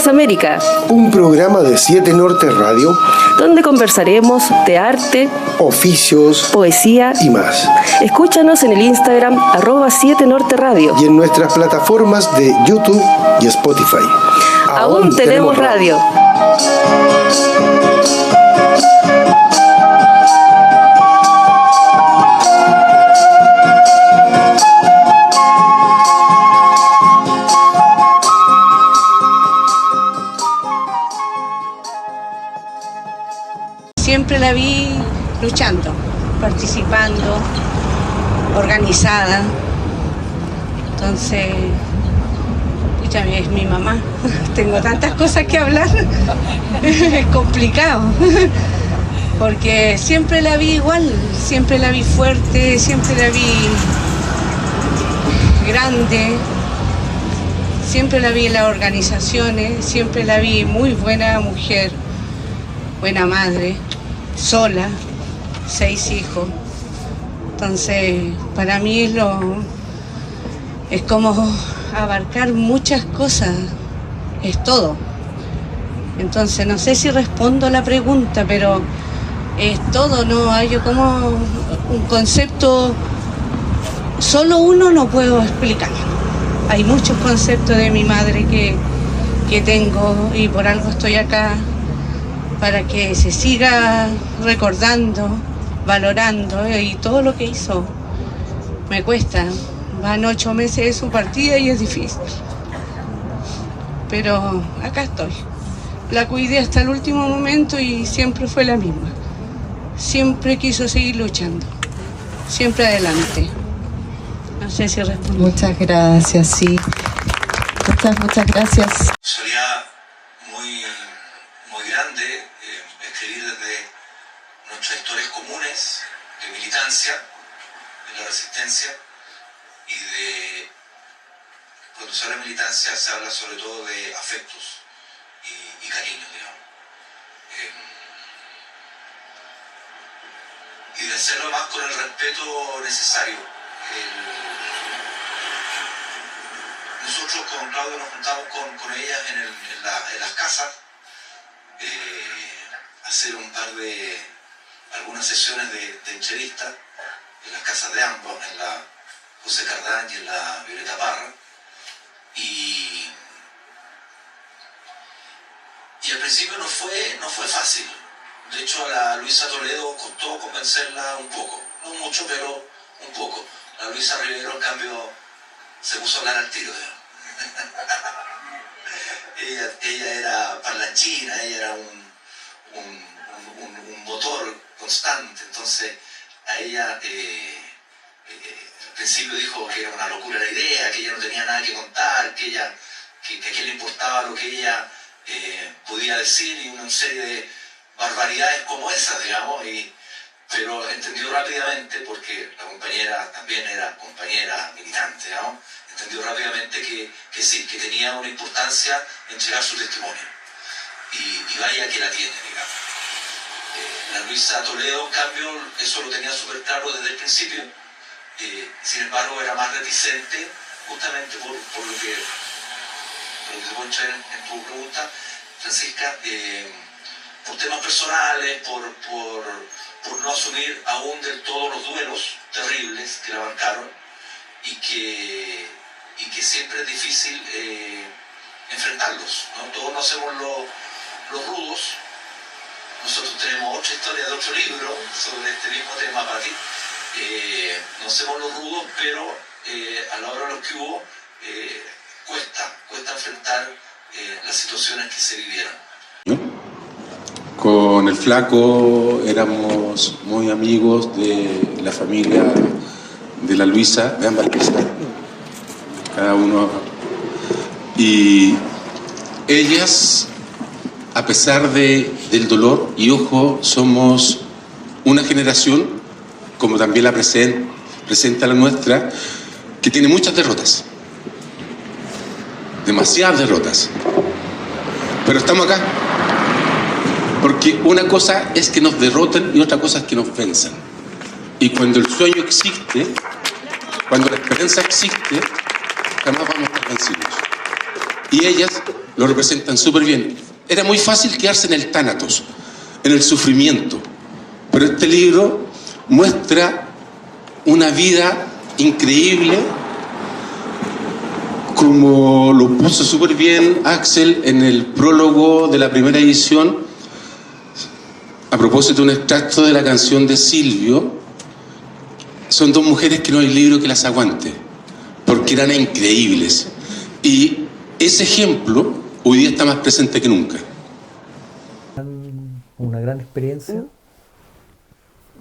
Voz América, un programa de 7 Norte Radio, donde conversaremos de arte, oficios, poesía y más. Escúchanos en el Instagram @7Norte Radio y en nuestras plataformas de YouTube y Spotify. Aún tenemos radio. Siempre la vi luchando, participando, organizada. Entonces, ya es mi mamá. Tengo tantas cosas que hablar. Es complicado. Porque siempre la vi igual, siempre la vi fuerte, siempre la vi grande, siempre la vi en las organizaciones, siempre la vi muy buena mujer, buena madre, sola, 6 hijos. Entonces, para mí es como abarcar muchas cosas, es todo. Entonces, no sé si respondo la pregunta, pero es todo, no hay como un concepto, solo uno no puedo explicar. Hay muchos conceptos de mi madre que tengo y por algo estoy acá, para que se siga recordando, valorando, y todo lo que hizo me cuesta. Van 8 meses de su partida y es difícil. Pero acá estoy. La cuidé hasta el último momento y siempre fue la misma. Siempre quiso seguir luchando. Siempre adelante. No sé si respondo. Muchas gracias, sí. Muchas gracias. Sería muy grande escribir desde nuestras historias comunes de militancia, de la resistencia y de... Cuando se habla de militancia se habla sobre todo de afectos y cariños, digamos. Y de hacerlo más con el respeto necesario. Nosotros con Claudio nos juntamos con ellas en las casas, hacer algunas sesiones de entrevistas en las casas de ambos, en la José Cardán y en la Violeta Parra. Y al principio no fue fácil. De hecho, a la Luisa Toledo costó convencerla un poco, no mucho, pero un poco. La Luisa Rivero, en cambio, se puso a hablar al tiro. ella era parlanchina, ella era un motor constante. Entonces, a ella al principio dijo que era una locura la idea, que ella no tenía nada que contar, que a quién le importaba lo que ella podía decir, y una serie de barbaridades como esa, digamos, pero entendió rápidamente, porque la compañera también era compañera militante, digamos, entendió rápidamente que sí, que tenía una importancia entregar su testimonio, y vaya que la tiene, digamos. La Luisa Toledo, en cambio, eso lo tenía súper claro desde el principio. Sin embargo, era más reticente, justamente por lo que te puedo entrar en tu pregunta, Francisca, por temas personales, por no asumir aún del todo los duelos terribles que la abarcaron, y que siempre es difícil enfrentarlos, ¿no? Todos no hacemos los rudos. Nosotros tenemos otra historia de otro libro sobre este mismo tema para ti. No hacemos los rudos, pero a la hora de los que hubo, cuesta enfrentar las situaciones que se vivieron. Con el Flaco éramos muy amigos de la familia de la Luisa, de ambas Luisas, cada uno. Y ellas, a pesar del dolor, y ojo, somos una generación, como también la presenta la nuestra, que tiene muchas derrotas, demasiadas derrotas, pero estamos acá porque una cosa es que nos derroten y otra cosa es que nos venzan. Y cuando el sueño existe, cuando la esperanza existe, jamás vamos a estar vencidos. y ellas lo representan súper bien. Era muy fácil quedarse en el tánatos, en el sufrimiento, pero este libro muestra una vida increíble, como lo puso súper bien Axel en el prólogo de la primera edición, a propósito de un extracto de la canción de Silvio. Son dos mujeres que no hay libro que las aguante, porque eran increíbles. Y ese ejemplo hoy día está más presente que nunca. Una gran experiencia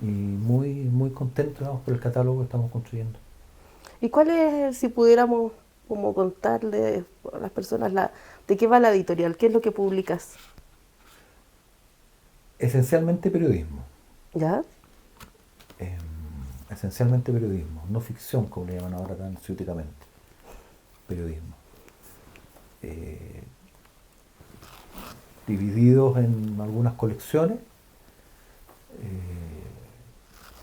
y muy contento, digamos, por el catálogo que estamos construyendo. ¿Y cuál es, si pudiéramos como contarle a las personas de qué va la editorial? ¿Qué es lo que publicas? Esencialmente periodismo. ¿Ya? Esencialmente periodismo, no ficción, como le llaman ahora tan ciúticamente. Periodismo. Divididos en algunas colecciones.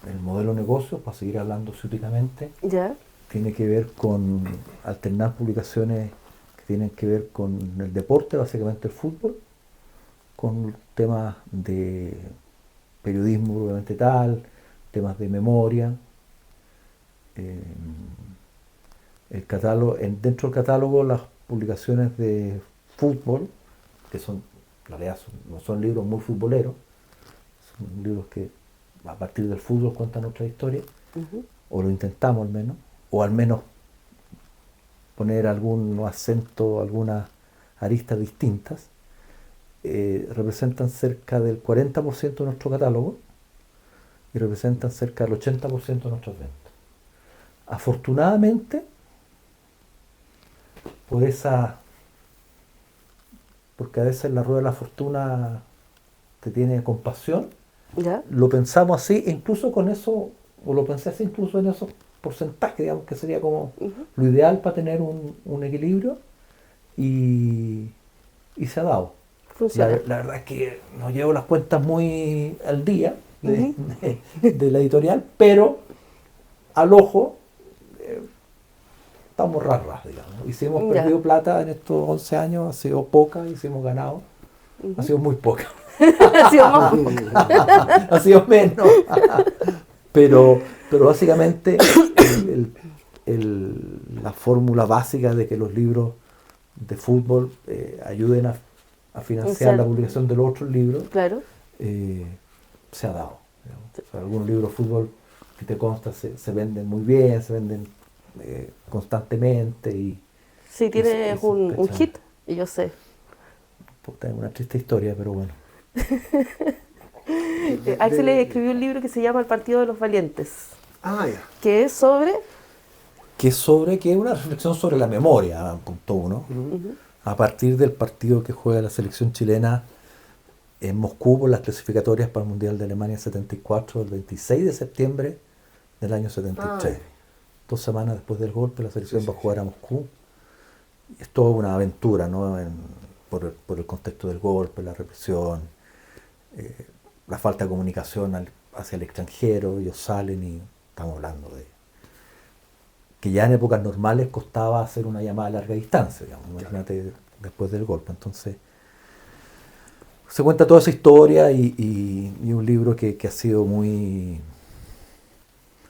El modelo negocio, para seguir hablando ciúticamente, ¿Ya? tiene que ver con alternar publicaciones que tienen que ver con el deporte, básicamente el fútbol, con temas de periodismo propiamente tal, temas de memoria. El catálogo, dentro del catálogo, las publicaciones de fútbol, que son, en realidad no son libros muy futboleros, son libros que a partir del fútbol cuentan otra historia, o lo intentamos al menos poner algún acento, algunas aristas distintas. Representan cerca del 40% de nuestro catálogo y representan cerca del 80% de nuestras ventas. Afortunadamente, porque a veces la rueda de la fortuna te tiene compasión, ¿Ya? lo pensamos así, incluso con eso, o lo pensé así incluso en esos porcentajes, digamos que sería como lo ideal para tener un equilibrio, y se ha dado. La verdad es que no llevo las cuentas muy al día de la editorial, pero al ojo estamos ras, digamos. Y si hemos perdido plata en estos 11 años, ha sido poca, y si hemos ganado, ha sido muy poca. Ha sido más. Ha sido menos. pero básicamente la fórmula básica de que los libros de fútbol ayuden a financiar la publicación de los otros libros, claro, se ha dado. O sea, algunos libros de fútbol que te consta se venden muy bien, se venden constantemente. Y sí, tienes un hit, y yo sé. Tengo una triste historia, pero bueno. Axel escribió un libro que se llama El Partido de los Valientes. Ah, ya. Que es sobre... Que es una reflexión sobre la memoria, punto uno. A partir del partido que juega la selección chilena en Moscú por las clasificatorias para el Mundial de Alemania 74, el 26 de septiembre del año 73. 2 semanas después del golpe, la selección va a jugar a Moscú. Es toda una aventura, ¿no? Por el contexto del golpe, la represión, la falta de comunicación hacia el extranjero. Ellos salen y estamos hablando de que ya en épocas normales costaba hacer una llamada a larga distancia, digamos, imagínate después del golpe. Entonces se cuenta toda esa historia y un libro que ha sido muy...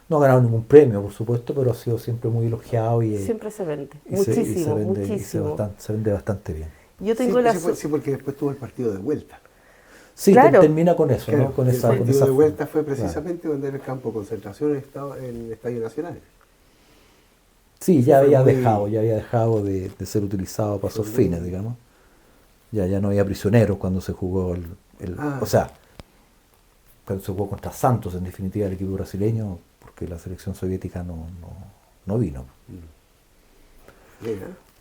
No ha ganado ningún premio, por supuesto, pero ha sido siempre muy elogiado. Siempre se vende, muchísimo. Se vende bastante bien. Yo tengo sí, porque después tuvo el partido de vuelta. Sí, claro. Termina con eso, Claro, ¿no? Con el esa, partido con esa de vuelta fue precisamente donde era el campo de concentración en el Estadio Nacional. Sí, ya había dejado de ser utilizado para esos fines, digamos. Ya no había prisioneros cuando se jugó o sea, cuando se jugó contra Santos, en definitiva, el equipo brasileño, porque la selección soviética no vino.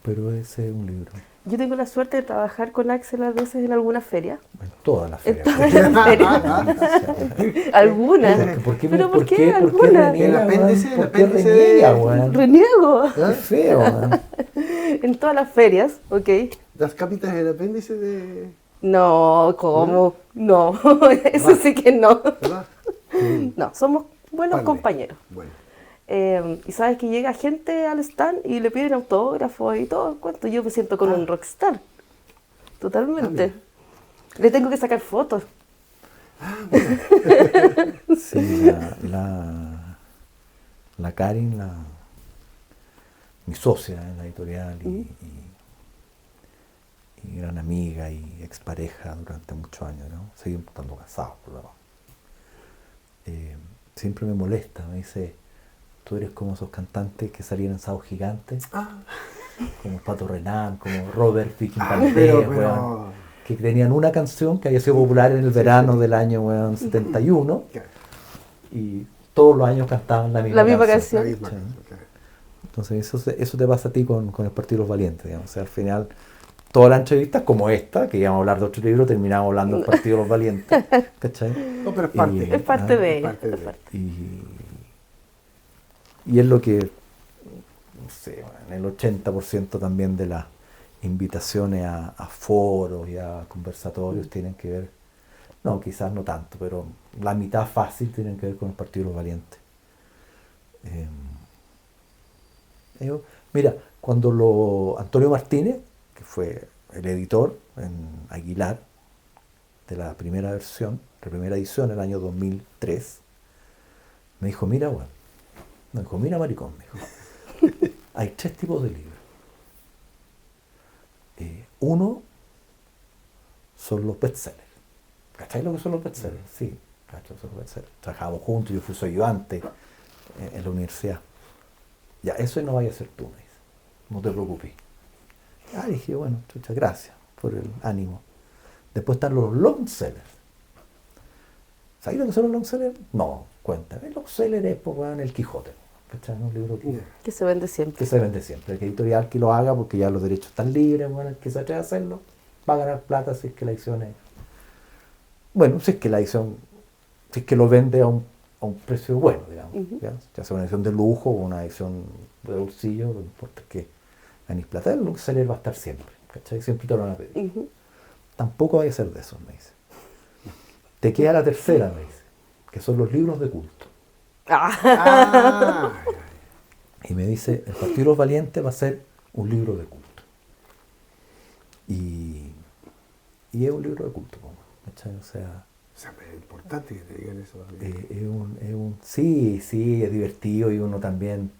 Pero ese es un libro. Yo tengo la suerte de trabajar con Axel a veces en alguna feria. En todas las ferias. ¿Algunas? ¿Por qué algunas? ¿Por qué reniega, weón? Reniego. Qué feo, weón. En todas las ferias, ok. ¿Las capitas del apéndice de...? No, ¿cómo? No, eso sí que no. ¿Verdad? No, somos buenos Vale. compañeros. Bueno. Y sabes que llega gente al stand y le piden autógrafos y todo el cuento. Yo me siento con un rockstar. Totalmente. Le tengo que sacar fotos. Sí, la Karin, mi socia en la editorial y gran amiga y expareja durante muchos años, ¿no? Seguimos estando casados, por lo menos. Siempre me molesta, me dice, tú eres como esos cantantes que salían en Sábado Gigante, como Pato Renán, como Robert Picking Valdés, weón, que tenían una canción que había sido popular en el verano del año 71 y todos los años cantaban la misma canción. canción. ¿Sí? Entonces eso te pasa a ti con el Partido de los Valientes, digamos. O sea, al final todas las entrevistas como esta, que íbamos a hablar de otro libro, terminamos hablando del Partido de los Valientes, ¿cachai? No, pero es parte. Es parte de ella. Y es lo que, no sé, en el 80% también de las invitaciones a foros y a conversatorios tienen que ver, no, quizás no tanto, pero la mitad fácil tienen que ver con el Partido de los Valientes. Mira, cuando Antonio Martínez, que fue el editor en Aguilar de la primera versión, la primera edición en el año 2003, me dijo, mira, bueno, me dijo, mira, maricón, me dijo, hay 3 tipos de libros. Uno son los bestsellers. ¿Cachai lo que son los bestsellers? Sí, ¿cachai? Son los bestsellers. Trabajamos juntos, yo fui su ayudante en la universidad. Ya, eso no vaya a ser tú, me dice. No te preocupes. Dije, bueno, muchas gracias por el ánimo. Después están los long sellers. ¿Sabes lo que son los long sellers? No, cuéntame. El long seller es el Quijote. ¿Cachai? Un libro que se vende siempre. Que se vende siempre. El editorial que lo haga, porque ya los derechos están libres, bueno, el que se atreve a hacerlo va a ganar plata si es que la edición es... Bueno, si es que la edición, si es que lo vende a un precio bueno, digamos. Ya sea una edición de lujo o una edición de bolsillo, no importa que ganéis plata, el long seller va a estar siempre, ¿cachai? Siempre te lo van a pedir. Tampoco vaya a ser de esos, me dice. Te queda la tercera, me dice, que son los libros de culto. Y me dice, el Partido de los Valientes va a ser un libro de culto. Y es un libro de culto, ¿cachai? O sea, es importante que te digan eso. Sí, es divertido y uno también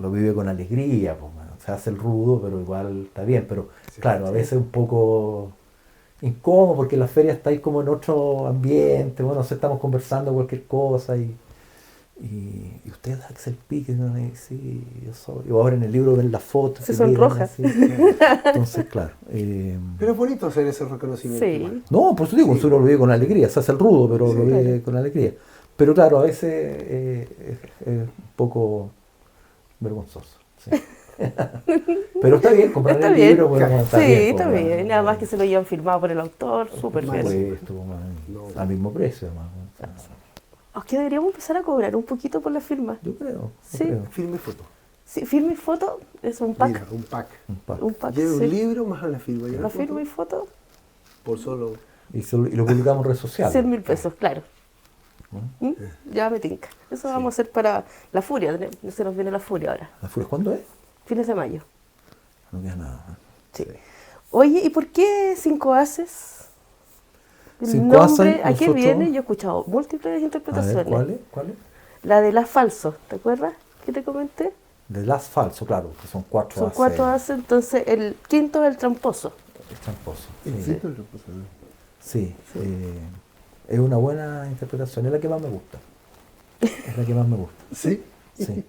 lo vive con alegría. Se hace el rudo, pero igual está bien. Pero claro, a veces un poco incómodo porque en la feria estáis como en otro ambiente, bueno, estamos conversando cualquier cosa y usted es Axel Pique, ¿no? Sí, yo soy. Y ahora en el libro ven las fotos. Se sonroja. Entonces, claro. Pero es bonito hacer ese reconocimiento. Sí. No, por eso digo, uno lo vive con alegría, se hace el rudo, pero lo vive con alegría. Pero claro, a veces es un poco vergonzoso. Sí. Pero está bien, comprar el libro, bueno, está bien. Está bien. Nada más que se lo llevan firmado por el autor, súper bien. Al mismo precio, además. Es que deberíamos empezar a cobrar un poquito por la firma. Yo creo. Sí. Firma y foto. Sí, firma y foto es un pack. Mira, un pack. Un pack, Lleva un libro más a la firma. La firma y foto. Por solo... Y lo publicamos en redes sociales. 100.000 pesos, claro. Ya me tinca. Eso vamos a hacer para la Furia. Se nos viene la Furia ahora. ¿La Furia cuándo es? Fines de mayo. No queda nada. Sí. Oye, ¿y por qué 5 haces? El 5 haces, nombre, ¿a qué nosotros... viene? Yo he escuchado múltiples interpretaciones. A ver, ¿cuál es? La de las falsos, ¿te acuerdas? ¿Qué te comenté? De las falso, claro, que son 4 Son haces. 4 haces, entonces el quinto es el tramposo. El tramposo. Sí. Sí. Es una buena interpretación, es la que más me gusta. Es la que más me gusta. ¿Sí? Sí.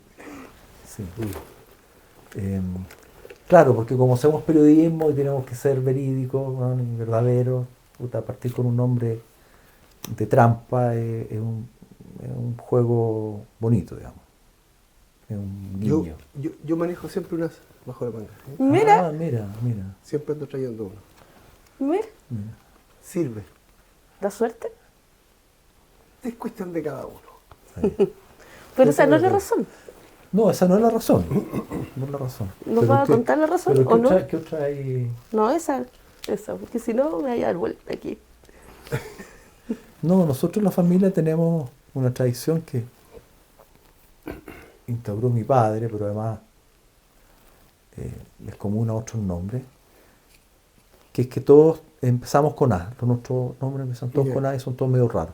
Claro, porque como hacemos periodismo y tenemos que ser verídicos, ¿no? Y verdaderos, partir con un nombre de trampa es un juego bonito, digamos. Es un guiño. Yo manejo siempre unas bajo la manga. Mira. Mira. Siempre ando trayendo uno. Mira. Sirve. ¿Da suerte? Es cuestión de cada uno. Sí. Pero esa no es la razón. No, esa no es la razón. No es la razón. ¿Nos va a contar la razón o no? ¿Qué otra hay? No, esa, porque si no me voy a dar vuelta aquí. No, nosotros en la familia tenemos una tradición que instauró mi padre, pero además les comuna otros nombres, que es que todos empezamos con A. Nuestros nombres empiezan todos con A y son todos medio raros.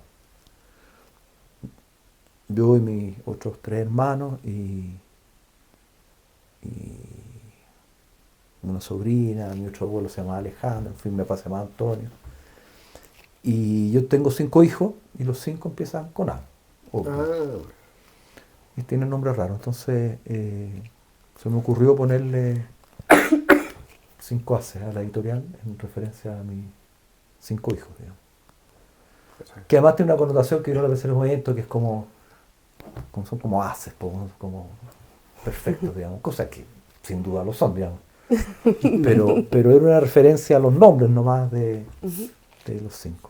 Yo y mis otros 3 hermanos y una sobrina, mi otro abuelo se llama Alejandro, en fin, mi papá se llama Antonio. Y yo tengo 5 hijos y los 5 empiezan con A. Y tienen nombres raros. Entonces se me ocurrió ponerle 5 Aces a la editorial en referencia a mis 5 hijos, digamos. Que además tiene una connotación que yo no la pensé en el momento, que es como son como aces, como perfectos, digamos, cosas que sin duda lo son, digamos. Pero era una referencia a los nombres nomás de los 5.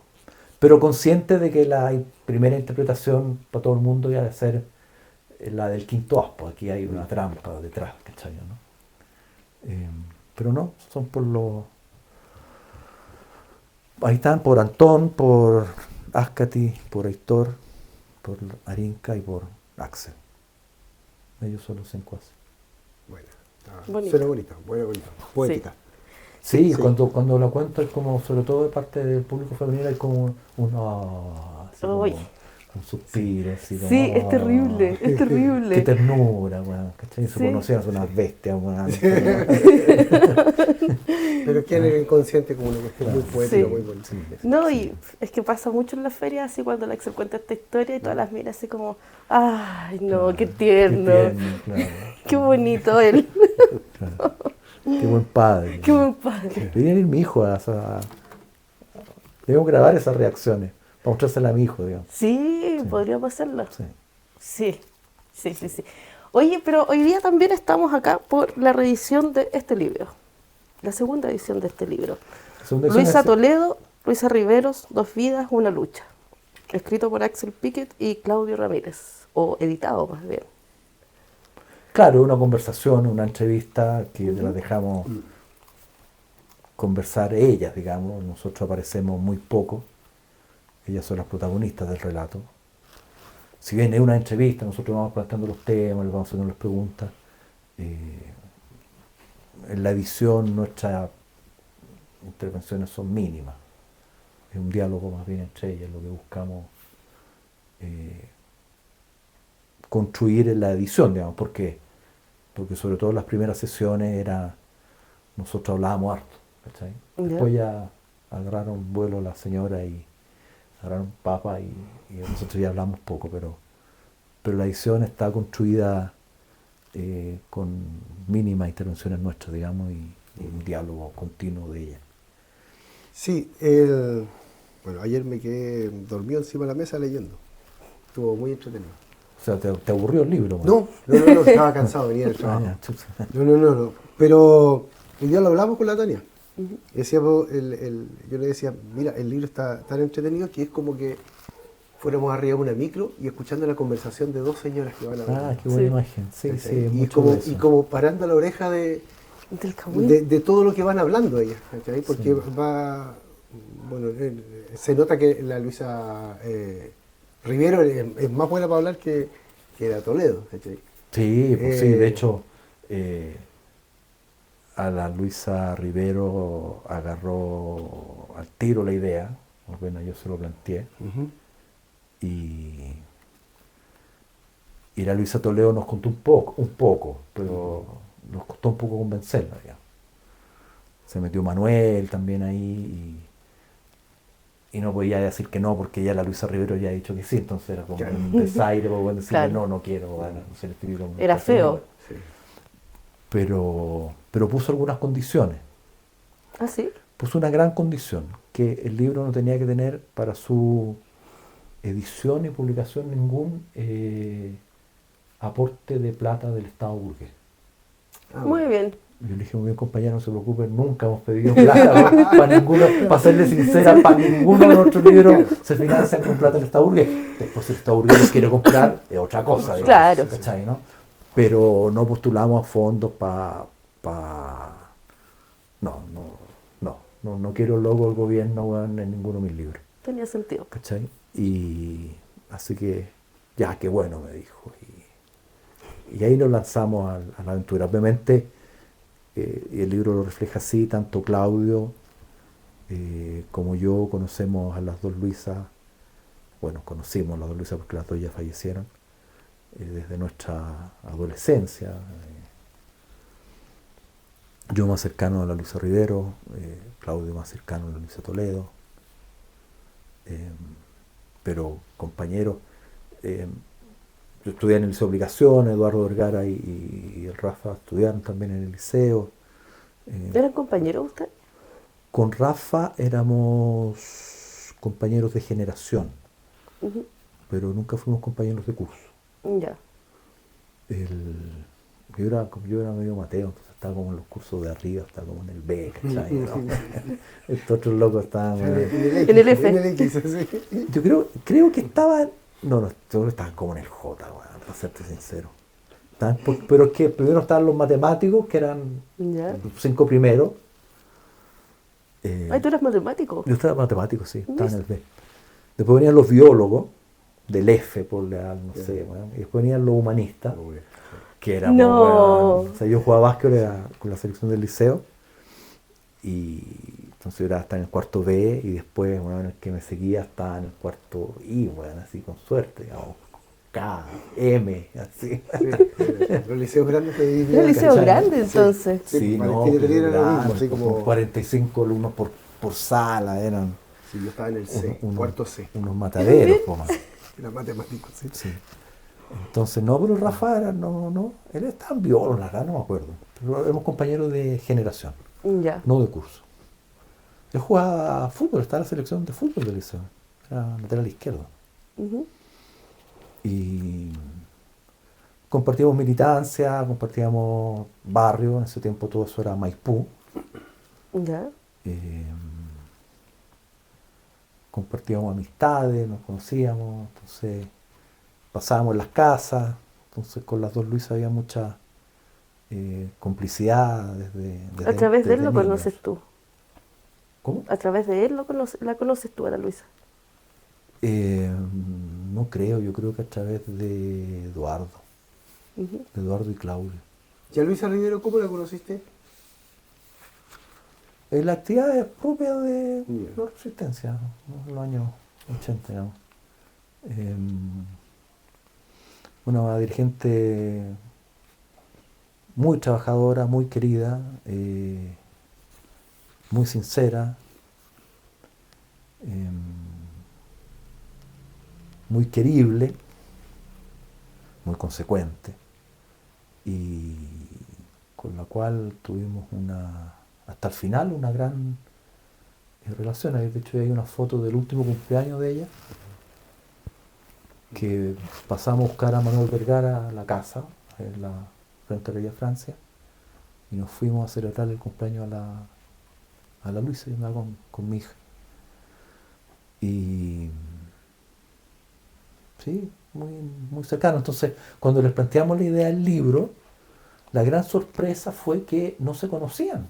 Pero consciente de que la primera interpretación para todo el mundo iba a ser la del quinto as, pues aquí hay una trampa detrás, ¿cachai? ¿No? Pero no, son por los... Ahí están por Antón, por Ascati, por Aitor, por Arinka y por Axel. Ellos son los 5 ases. Bueno, suena bonito, poética. Sí, cuando la cuento es como, sobre todo de parte del público femenino, hay como un suspiro, así como, sí, es terrible, es terrible. Qué ternura, bueno, ¿cachai? Se conocían, son unas bestias, bueno. Pero que en el inconsciente como una cuestión muy poética, muy bonita. No, y es que pasa mucho en las ferias, así cuando la Axel cuenta esta historia y todas las miran así como, ay, no, qué tierno, claro. qué bonito él. Claro. Qué buen padre. Qué buen padre. Debería ir mi hijo debemos grabar esas reacciones para mostrárselas a mi hijo, digamos. Sí, podríamos hacerlo. Sí. Oye, pero hoy día también estamos acá por la reedición de este libro. La segunda edición de este libro. Luisa Toledo, Luisa Riveros, 2 vidas, una lucha. Escrito por Axel Piquet y Claudio Ramírez, o editado más bien. Claro, una conversación, una entrevista que las dejamos conversar ellas, digamos. Nosotros aparecemos muy poco. Ellas son las protagonistas del relato. Si bien es una entrevista, nosotros vamos planteando los temas, les vamos haciendo las preguntas. En la edición nuestras intervenciones son mínimas. Es un diálogo más bien entre ellas, lo que buscamos construir en la edición, digamos. ¿Por qué? Porque sobre todo en las primeras sesiones nosotros hablábamos harto, ¿cachai? Después ya agarraron vuelo la señora y agarraron papa y nosotros ya hablamos poco, pero la edición está construida con mínimas intervenciones nuestras, digamos, y un diálogo continuo de ella. Sí, bueno, ayer me quedé dormido encima de la mesa leyendo. Estuvo muy entretenido. O sea, ¿te aburrió el libro? No, estaba cansado, venía del trabajo. No. Pero el día lo hablamos con la Tania. Decíamos, yo le decía, mira, el libro está tan entretenido que es como que fuéramos arriba de una micro y escuchando la conversación de 2 señoras que van a hablar. Qué buena imagen. Sí, y como parando la oreja de todo lo que van hablando ellas, ¿cachai? Porque se nota que la Luisa Rivero es más buena para hablar que la Toledo, ¿cachai? Sí, pues sí, de hecho a la Luisa Rivero agarró al tiro la idea, bueno, yo se lo planteé, y la Luisa Toledo nos contó un poco, pero nos costó un poco convencerla, digamos. Se metió Manuel también ahí y no podía decir que no, porque ya la Luisa Rivero ya ha dicho que sí, entonces era como un desaire para poder decirle no quiero, no sé, era feo. Sí. Pero puso algunas condiciones. ¿Ah, sí? Puso una gran condición, que el libro no tenía que tener para su edición y publicación ningún aporte de plata del Estado burgués. Muy bien. Yo le dije, muy bien, compañero, no se preocupen, nunca hemos pedido plata para serle sincera, para ninguno de nuestros libros se financian con plata del Estado burgués. Después si el Estado burgués los quiere comprar, es otra cosa, digamos, claro. ¿cachai, no? Pero no postulamos a fondos para... No quiero el logo del gobierno en ninguno de mis libros. Tenía sentido. ¿Cachai? Y así que, ya, qué bueno, me dijo. Y ahí nos lanzamos a la aventura. Obviamente, y el libro lo refleja así, tanto Claudio como yo conocemos a las dos Luisas, bueno, conocimos a las dos Luisas porque las dos ya fallecieron, desde nuestra adolescencia. Yo más cercano a la Luisa Rivero, Claudio más cercano a la Luisa Toledo, pero compañeros. Yo estudié en el Liceo Obligación, Eduardo Vergara y el Rafa estudiaron también en el liceo. ¿Eran compañeros ustedes? Con Rafa éramos compañeros de generación, pero nunca fuimos compañeros de curso. Ya. Yo era medio Mateo, entonces estaba como en los cursos de arriba, estaba como en el B, ¿cachai? ¿No? Estos otros locos estaban en el F. Yo creo que estaban, no, todos estaban como en el J, bueno, para serte sincero. Pero es que primero estaban los matemáticos, que eran los 5 primeros. ¿Tú eras matemático? Yo estaba matemático, sí, estaba en el B. Después venían los biólogos, del F, por no sé, bueno, y después venían los humanistas, que éramos, bueno, o sea, yo jugaba básquet con la selección del liceo, y entonces yo era hasta en el cuarto B, y después, bueno, el que me seguía estaba en el cuarto I, bueno, así con suerte, digamos, K, M, así. Los liceos grandes ¿Era un liceo grande entonces? Sí, no, así como 45 alumnos por sala eran. Sí, yo estaba en el C, cuarto C. Unos mataderos, como. Era matemático, sí. Sí. Entonces, no, pero Rafa era, no, él estaba en biólogo, la verdad, no me acuerdo. Pero éramos compañeros de generación, no de curso. Él jugaba fútbol, estaba en la selección de fútbol del liceo, era lateral izquierdo. Y compartíamos militancia, compartíamos barrio, en ese tiempo todo eso era Maipú. Compartíamos amistades, nos conocíamos, entonces pasábamos en las casas, entonces con las dos Luisas había mucha complicidad desde ¿A través de él lo niños. conoces tú? ¿Cómo? ¿A través de él la conoces tú a la Luisa? No creo, yo creo que a través de Eduardo, de Eduardo y Claudio. ¿Y a Luisa Rivero cómo la conociste? La actividad es propia de la resistencia, ¿no? En los años 80, digamos. Una dirigente muy trabajadora, muy querida, muy sincera, muy querible, muy consecuente, y con la cual tuvimos hasta el final una gran relación. De hecho hay una foto del último cumpleaños de ella, que pasamos a buscar a Manuel Vergara a la casa, frente a la Villa Francia, y nos fuimos a celebrar el cumpleaños a la Luisa, y andaba con mi hija. Y sí, muy, muy cercano. Entonces, cuando les planteamos la idea del libro, la gran sorpresa fue que no se conocían.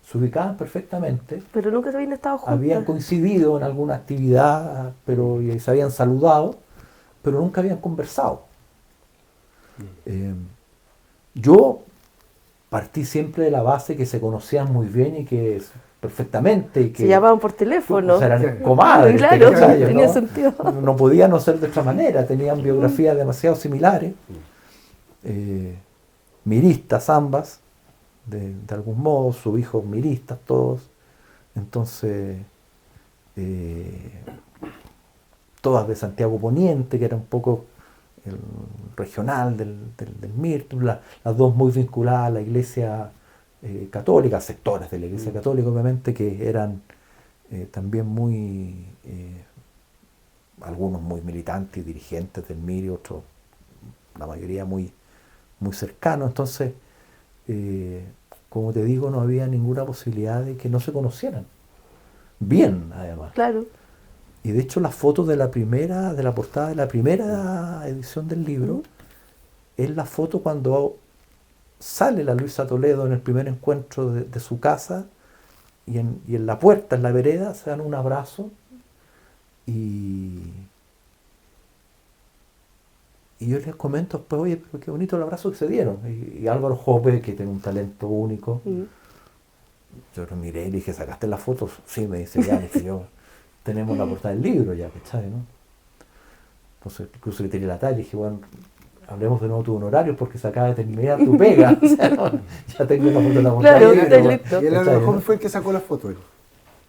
Se ubicaban perfectamente. Pero nunca se habían estado juntos. Habían coincidido en alguna actividad, y se habían saludado, pero nunca habían conversado. Yo partí siempre de la base que se conocían muy bien y que perfectamente. Y que se llamaban por teléfono. O sea, eran comadres. Claro, tenía sentido. No podían no ser de otra manera, tenían biografías demasiado similares, miristas ambas, de algún modo, sus hijos miristas todos. Entonces, todas de Santiago Poniente, que era un poco el regional del MIR, las dos muy vinculadas a la iglesia católica, sectores de la iglesia católica obviamente, que eran también muy, algunos muy militantes y dirigentes del MIR, y otros, la mayoría muy, muy cercanos. Entonces, como te digo, no había ninguna posibilidad de que no se conocieran. Bien, además. Claro. Y de hecho, las fotos de la portada de la primera edición del libro, es la foto cuando sale la Luisa Toledo en el primer encuentro de su casa, y en la puerta, en la vereda, se dan un abrazo, y y yo les comento después, oye, pero qué bonito el abrazo que se dieron. Y Álvaro Jope, que tiene un talento único, yo lo miré y le dije, ¿sacaste las fotos? Sí, me dice, ya, dije yo, tenemos la portada del libro ya, ¿cachai? ¿No? Entonces, incluso le tiré la talla y dije, bueno, hablemos de nuevo tu honorario porque se acaba de terminar tu pega. O sea, no, ya tengo la foto de la portada Claro, del libro. está listo. Y el Álvaro Jope fue el que sacó las fotos.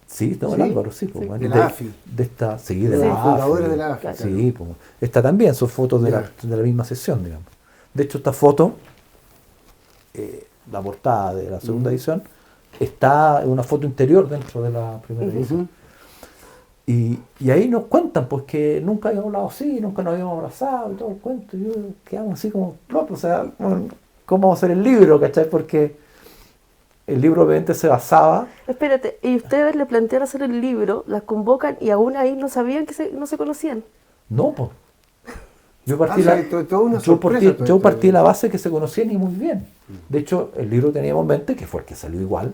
Sí, no, ¿Sí? el Álvaro, sí. Pues, Sí. bueno, De la AFI. De esta, sí, De de los la fundadores AFI. de la AFI, Sí, pues, esta también son fotos de la misma sesión, digamos. De hecho, esta foto, la portada de la segunda edición, está en una foto interior dentro de la primera edición. Y ahí nos cuentan, pues, que nunca habíamos hablado así, nunca nos habíamos abrazado y todo el cuento. Y yo quedamos así como locos, o sea, bueno, ¿cómo va a ser el libro, cachai? Porque el libro obviamente se basaba... Espérate, y ustedes le plantean hacer el libro, las convocan y aún ahí no sabían que no se conocían. No, pues. Yo partí, yo partí la base que se conocían y muy bien. De hecho, el libro que teníamos en mente, que fue el que salió igual,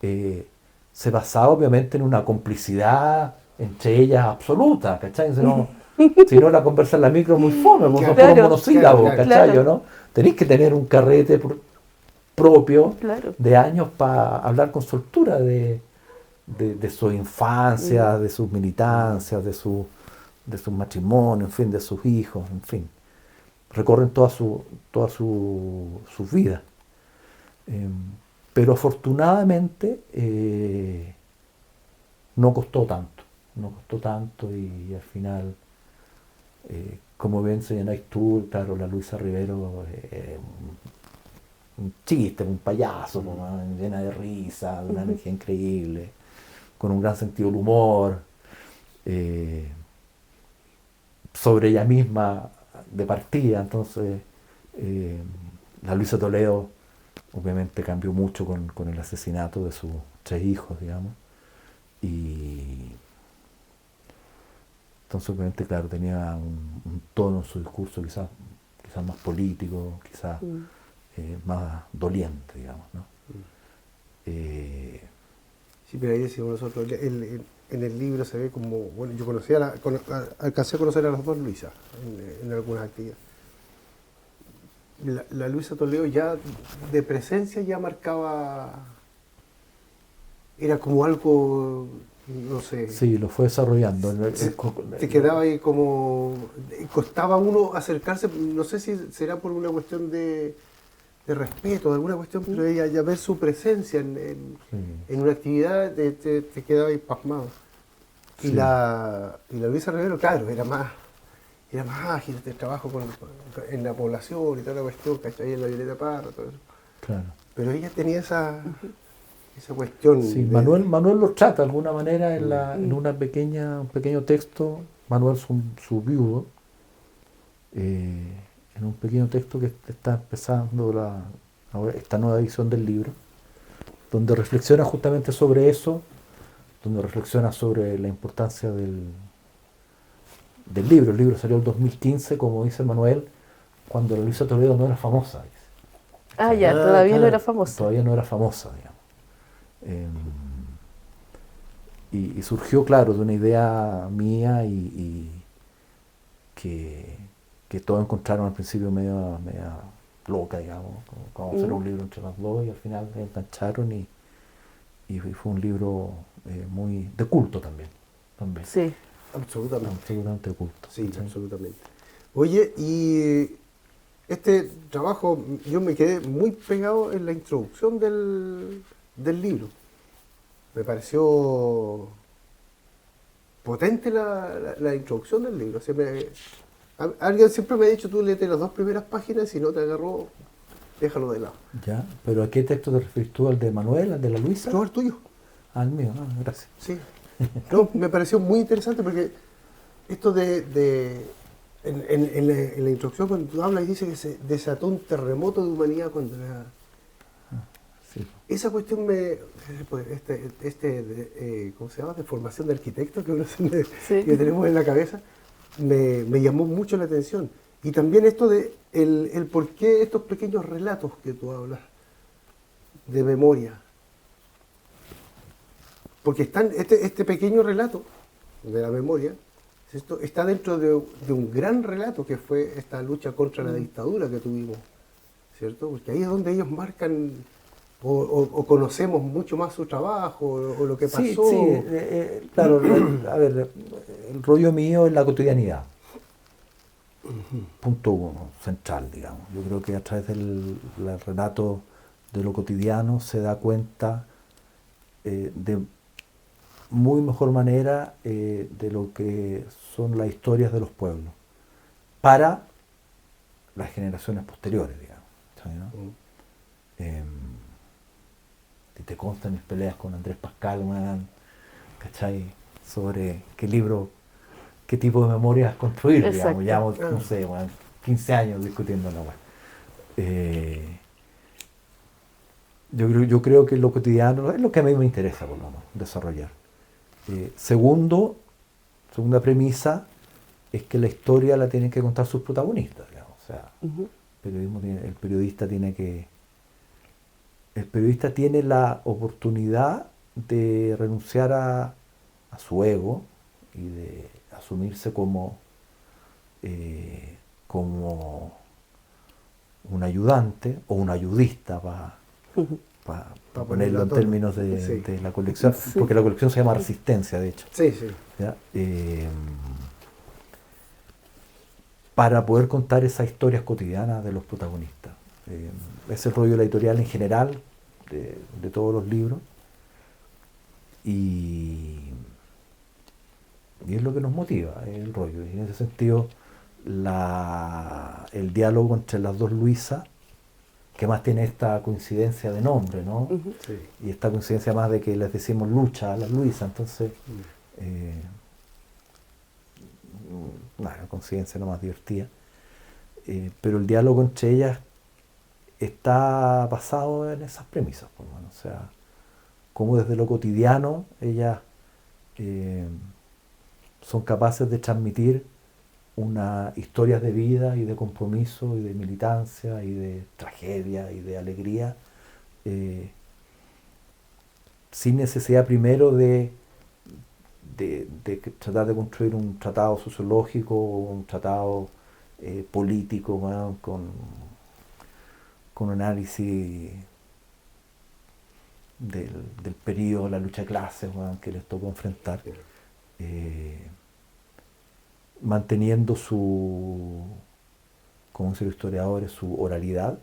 se basaba obviamente en una complicidad entre ellas absoluta, ¿cachai? Si no la conversa en la micro es muy fome, porque son todos monosílabos, ¿cachai? Claro. ¿No? Tenéis que tener un carrete propio de años para hablar con soltura de su infancia, de sus militancias, de sus matrimonios, en fin, de sus hijos, en fin. Recorren toda su vida. Pero afortunadamente no costó tanto y al final, como bien señaláis tú, claro, la Luisa Rivero un chiste, un payaso, ¿no? Llena de risa, de una energía increíble, con un gran sentido del humor, sobre ella misma de partida. Entonces, la Luisa Toledo obviamente cambió mucho con el asesinato de sus 3 hijos, digamos, y entonces obviamente, claro, tenía un tono en su discurso quizás más político, quizás más doliente, digamos, ¿no? Sí, pero ahí decimos nosotros, en el libro se ve como, bueno, yo alcancé a conocer a las dos Luisas en algunas actividades. La Luisa Toledo ya de presencia ya marcaba, era como algo, no sé. Sí, lo fue desarrollando. Se quedaba ahí como, costaba a uno acercarse, no sé si será por una cuestión de respeto, de alguna cuestión, pero ella ya ver su presencia en una actividad te quedaba ahí pasmado. Sí. Y la Luisa Rivero, claro, era más ágil este trabajo en la población y toda la cuestión, ¿cachai? En la Violeta Parra, todo eso. Claro. Pero ella tenía esa cuestión. Sí, Manuel lo trata de alguna manera en un pequeño texto, Manuel su viudo, en un pequeño texto que está empezando esta nueva edición del libro, donde reflexiona justamente sobre eso, donde reflexiona sobre la importancia del libro. El libro salió en 2015, como dice Manuel, cuando la Luisa Toledo no era famosa. Dice. Todavía no era famosa. Todavía no era famosa, digamos. Y surgió, claro, de una idea mía y que todos encontraron al principio media loca, digamos, como hacer un libro entre las dos, y al final engancharon y fue un libro muy de culto también. Sí. Absolutamente de culto. Sí, ¿sí? Absolutamente. Oye, y este trabajo, yo me quedé muy pegado en la introducción del libro. Me pareció potente la introducción del libro. Alguien siempre me ha dicho, tú léete las 2 primeras páginas, si no te agarró, déjalo de lado. Ya, pero ¿a qué texto te refieres tú? ¿Al de Manuel, al de la Luisa? No, al tuyo. Al mío, gracias. Sí. No, me pareció muy interesante porque esto en la introducción, cuando tú hablas y dices que se desató un terremoto de humanidad cuando era... Sí. Esa cuestión ¿cómo se llama? De formación de arquitecto que tenemos en la cabeza, me llamó mucho la atención. Y también esto de el por qué estos pequeños relatos que tú hablas de memoria. Porque están este pequeño relato de la memoria Esto está dentro de un gran relato que fue esta lucha contra la dictadura que tuvimos, ¿cierto? Porque ahí es donde ellos marcan o conocemos mucho más su trabajo o lo que pasó. Sí, claro, a ver, el rollo mío es la cotidianidad. Punto uno, central, digamos. Yo creo que a través del relato de lo cotidiano se da cuenta de muy mejor manera de lo que son las historias de los pueblos para las generaciones posteriores, digamos. ¿Sabes, no? Y te constan mis peleas con Andrés Pascal, ¿cachai? Sobre qué libro, qué tipo de memorias construir, digamos. Llevamos, no sé, 15 años discutiendo la web. Yo creo que lo cotidiano es lo que a mí me interesa, por lo menos, desarrollar. Segunda premisa es que la historia la tienen que contar sus protagonistas, digamos. O sea, el periodista tiene la oportunidad de renunciar a su ego y de asumirse como un ayudante o un ayudista para ponerlo en términos de la colección, porque la colección se llama Resistencia, de hecho. ¿Ya? Para poder contar esas historias cotidianas de los protagonistas. Es el rollo de la editorial en general, de todos los libros, y es lo que nos motiva, el rollo. Y en ese sentido, el diálogo entre las dos Luisas, que más tiene esta coincidencia de nombre, ¿no? Y esta coincidencia más de que les decimos Lucha a las Luisas, entonces una coincidencia no más divertida, pero el diálogo entre ellas está basado en esas premisas, pues, bueno, o sea, cómo desde lo cotidiano ellas son capaces de transmitir historias de vida y de compromiso y de militancia y de tragedia y de alegría, sin necesidad primero de tratar de construir un tratado sociológico o un tratado político, bueno, con un análisis del periodo, la lucha de clases, bueno, que les tocó enfrentar. Manteniendo como dicen los historiadores, su oralidad,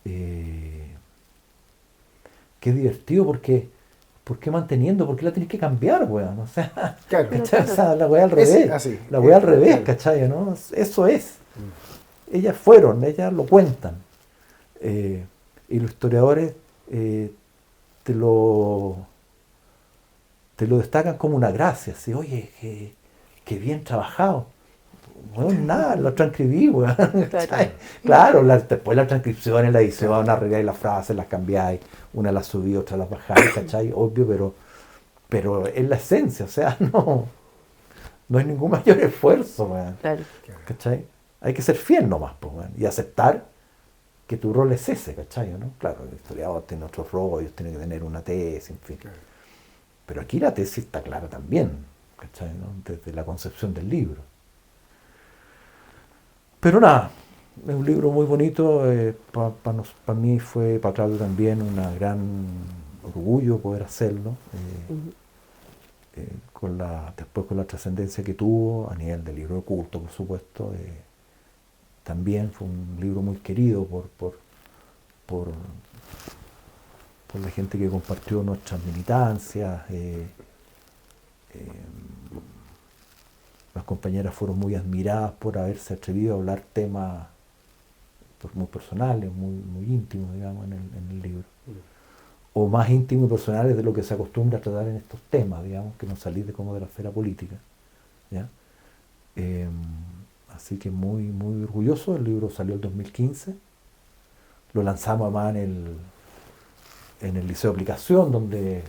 que es divertido porque ¿por qué manteniendo? ¿Por qué la tienes que cambiar, weón? O sea, o sea, la weá al revés, la weá al revés, ¿cachai? ¿No? Eso es. Ellas lo cuentan. Y los historiadores te lo destacan como una gracia, así, oye, qué bien trabajado. Bueno, nada, lo transcribí, weón. Claro, después las transcripciones, la edición, arregláis las frases, las cambiáis, una las subí, otra las bajáis, ¿cachai? Obvio, pero es la esencia, o sea, no hay ningún mayor esfuerzo, weón. ¿Cachai? Hay que ser fiel nomás, pues, weón, y aceptar que tu rol es ese, ¿cachai? ¿No? Claro, el historiador tiene otros rollos, tiene que tener una tesis, en fin. Pero aquí la tesis está clara también, ¿cachai? ¿No? Desde la concepción del libro. Pero nada, es un libro muy bonito, para mí fue, para Claudio también, un gran orgullo poder hacerlo, después con la trascendencia que tuvo a nivel del libro de culto, por supuesto. También fue un libro muy querido por la gente que compartió nuestras militancias. Las compañeras fueron muy admiradas por haberse atrevido a hablar temas pues, muy personales, muy íntimos, digamos, en el libro. O más íntimos y personales de lo que se acostumbra a tratar en estos temas, digamos, que no salir de la esfera política, ¿ya? Así que muy orgulloso. El libro salió en 2015. Lo lanzamos además en el Liceo de Aplicación, donde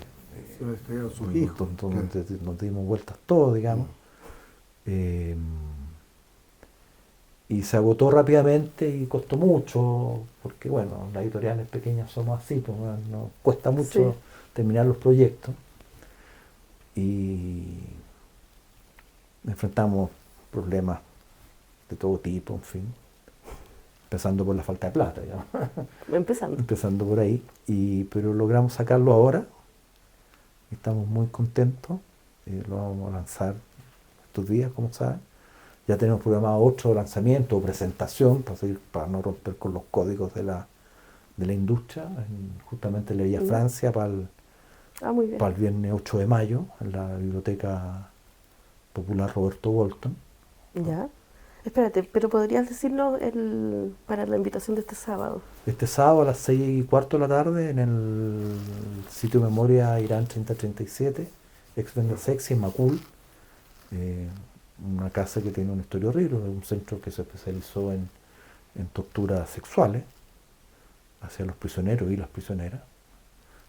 nos dimos vueltas todos, digamos. Y se agotó rápidamente y costó mucho, porque bueno, las editoriales pequeñas somos así, pues nos cuesta mucho terminar los proyectos. Y enfrentamos problemas de todo tipo, en fin, empezando por la falta de plata, digamos. Empezando por ahí, pero logramos sacarlo ahora, estamos muy contentos, lo vamos a lanzar estos días, como saben. Ya tenemos programado otro lanzamiento o presentación para no romper con los códigos de la industria. Justamente le di a Francia para el viernes 8 de mayo en la Biblioteca Popular Roberto Bolton. Ya. Espérate, pero ¿podrías decirnos para la invitación de este sábado? Este sábado a las 6:15 de la tarde en el sitio Memoria Irán 3037, ex Sexy en Macul. Una casa que tiene una historia horrible, un centro que se especializó en torturas sexuales hacia los prisioneros y las prisioneras.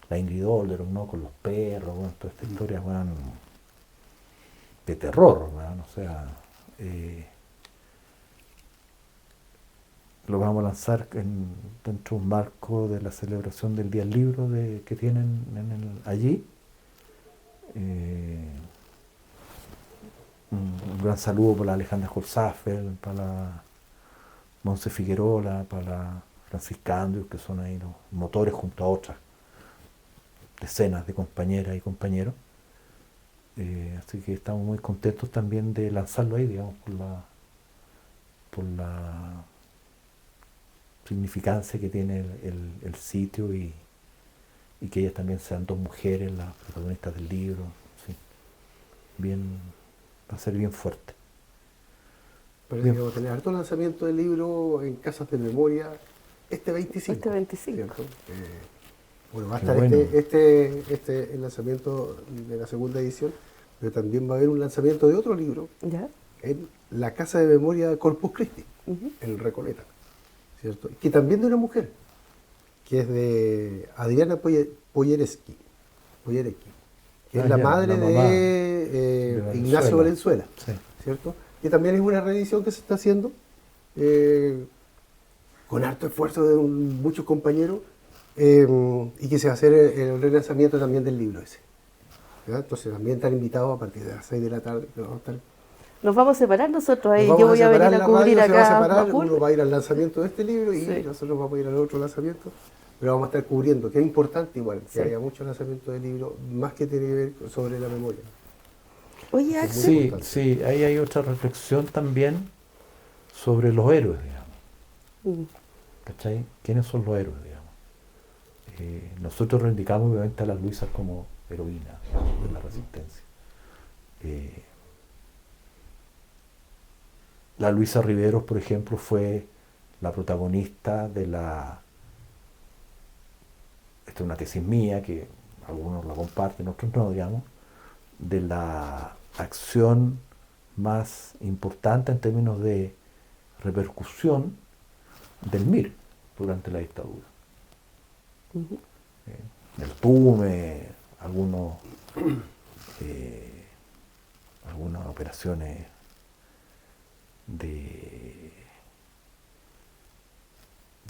La Ingrid Olderon, ¿no? Con los perros, bueno, toda esta historia, bueno, de terror, ¿no? O sea, lo vamos a lanzar dentro de un marco de la celebración del Día del Libro que tienen allí. Un gran saludo para la Alejandra Holzapfel, para la Monse Figueroa, para la Francisca Andrews, que son ahí los motores junto a otras decenas de compañeras y compañeros. Así que estamos muy contentos también de lanzarlo ahí, digamos, por la significancia que tiene el sitio y que ellas también sean dos mujeres las protagonistas del libro. Sí. Va a ser bien fuerte. Parece que vamos a tener harto lanzamiento del libro en casas de memoria este 25. Este 25. ¿Cierto? Bueno, va a estar el lanzamiento de la segunda edición, pero también va a haber un lanzamiento de otro libro en la Casa de Memoria Corpus Christi, en Recoleta, ¿cierto? Que también de una mujer, que es de Adriana Poyerecki, que es la madre de Ignacio Valenzuela, sí. ¿Cierto? Que también es una reedición que se está haciendo con harto esfuerzo de muchos compañeros y que se va a hacer el relanzamiento también del libro ese. ¿Verdad? Entonces también están invitados a partir de las 6 de la tarde. Nos vamos a separar nosotros ahí. Yo voy a venir a cubrir acá. Uno va a ir al lanzamiento de este libro y nosotros vamos a ir al otro lanzamiento. Pero vamos a estar cubriendo, que es importante igual, que haya mucho lanzamiento de libros, más que tiene que ver sobre la memoria. Oye, Axel. Sí, ahí hay otra reflexión también sobre los héroes, digamos. ¿Cachai? ¿Quiénes son los héroes, digamos? Nosotros reivindicamos obviamente a las Luisas como heroínas de la resistencia. La Luisa Riveros, por ejemplo, fue la protagonista de esta es una tesis mía, que algunos la comparten, otros no, digamos, de la acción más importante en términos de repercusión del MIR durante la dictadura. El TUME, algunas operaciones de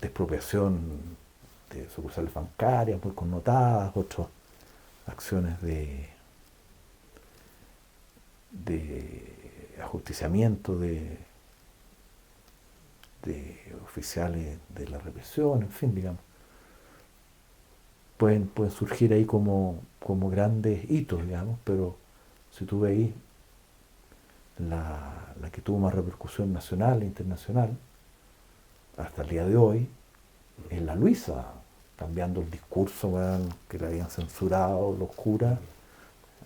expropiación de sucursales bancarias muy connotadas, otras acciones de ajusticiamiento de oficiales de la represión, en fin, digamos. Pueden surgir ahí como grandes hitos, digamos, pero si tú veis la que tuvo más repercusión nacional e internacional hasta el día de hoy es la Luisa, cambiando el discurso que le habían censurado los curas,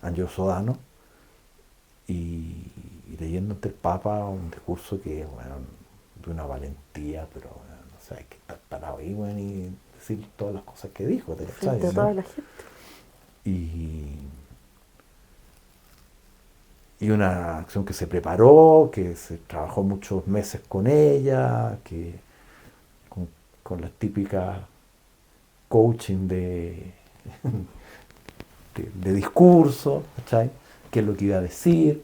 Angelo Sodano, y leyendo ante el Papa un discurso que es de una valentía, pero o sea, hay que estar parado ahí y decir todas las cosas que dijo, frente a toda la gente. Y una acción que se preparó, que se trabajó muchos meses con ella, que con las típicas coaching de discurso, ¿cachai? Qué es lo que iba a decir,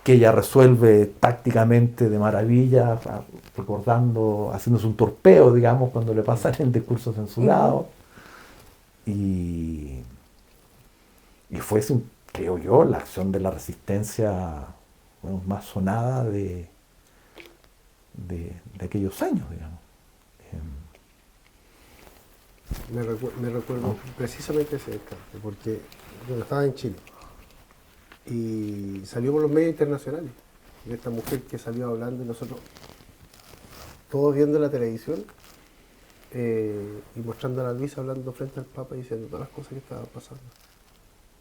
que ella resuelve tácticamente de maravilla, recordando, haciéndose un torpeo, digamos, cuando le pasan el discurso censurado. Y fue creo yo, la acción de la resistencia más sonada de aquellos años, digamos. Me recuerdo precisamente ese instante, porque yo estaba en Chile y salió por los medios internacionales de esta mujer que salió hablando y nosotros todos viendo la televisión y mostrando a la Luisa hablando frente al Papa y diciendo todas las cosas que estaban pasando.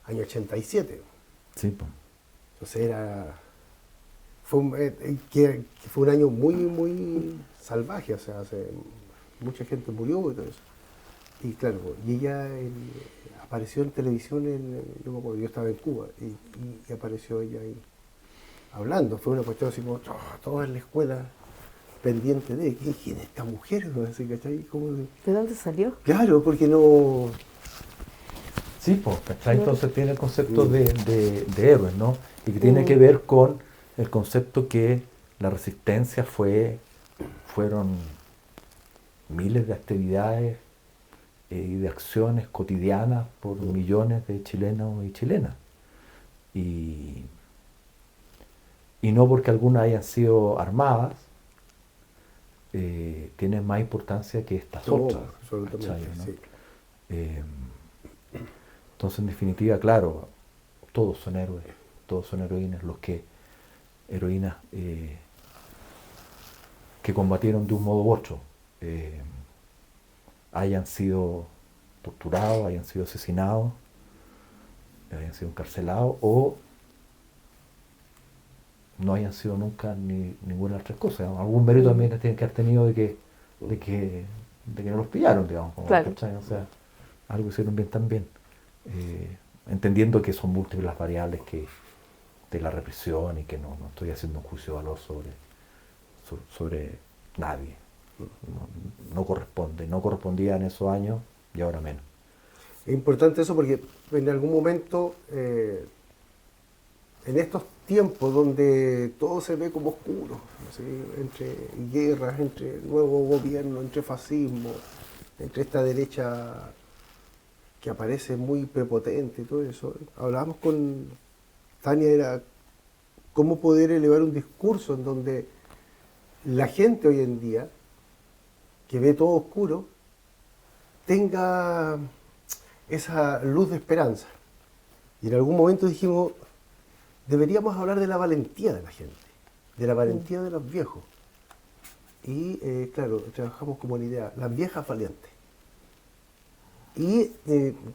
Año 87. Sí, pues. Entonces fue un año muy salvaje, o sea, mucha gente murió y todo eso. Y claro, y ella apareció en televisión, yo me acuerdo, yo estaba en Cuba, y apareció ella ahí hablando. Fue una cuestión así como, todos en la escuela pendiente de quién es esta mujer, así, ¿cachai? ¿De dónde salió? Claro, porque no... Sí, pues, ¿cachai? Entonces tiene el concepto de héroes, ¿no? Y que tiene que ver con el concepto que la resistencia fueron miles de actividades y de acciones cotidianas por millones de chilenos y chilenas. Y no porque algunas hayan sido armadas, tienen más importancia que estas otras. Absolutamente, ¿no? sí. Entonces, en definitiva, claro, todos son héroes, todos son heroínas, heroínas que combatieron de un modo u otro, hayan sido torturados, hayan sido asesinados, hayan sido encarcelados o no hayan sido nunca ninguna de las tres cosas. Algún mérito también tienen que haber tenido de que no los pillaron, digamos. Claro. O sea, algo hicieron bien también. Entendiendo que son múltiples las variables de la represión y que no estoy haciendo un juicio de valor sobre nadie. No corresponde, no correspondía en esos años y ahora menos. Es importante eso porque en algún momento, en estos tiempos donde todo se ve como oscuro, ¿sí? Entre guerras, entre nuevo gobierno, entre fascismo, entre esta derecha que aparece muy prepotente y todo eso, hablábamos con Tania, era cómo poder elevar un discurso en donde la gente hoy en día, que ve todo oscuro, tenga esa luz de esperanza. Y en algún momento dijimos, deberíamos hablar de la valentía de la gente, de la valentía de los viejos. Y claro, trabajamos como la idea, las viejas valientes. Y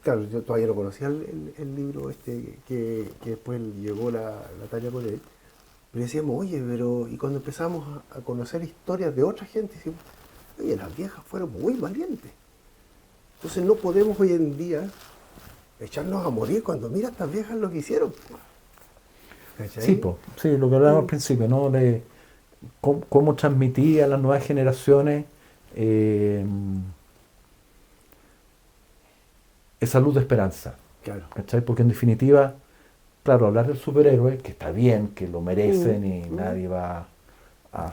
claro, yo todavía no conocía el libro que después llegó la Tania con él, pero decíamos, oye, pero y cuando empezamos a conocer historias de otra gente, decimos, oye, las viejas fueron muy valientes. Entonces no podemos hoy en día echarnos a morir cuando mira a estas viejas lo que hicieron. ¿Cachai? Sí, sí, lo que hablábamos al principio, ¿no? Cómo transmitir a las nuevas generaciones esa luz de esperanza. Claro. ¿Cachai? Porque en definitiva, claro, hablar del superhéroe, que está bien, que lo merecen y nadie va a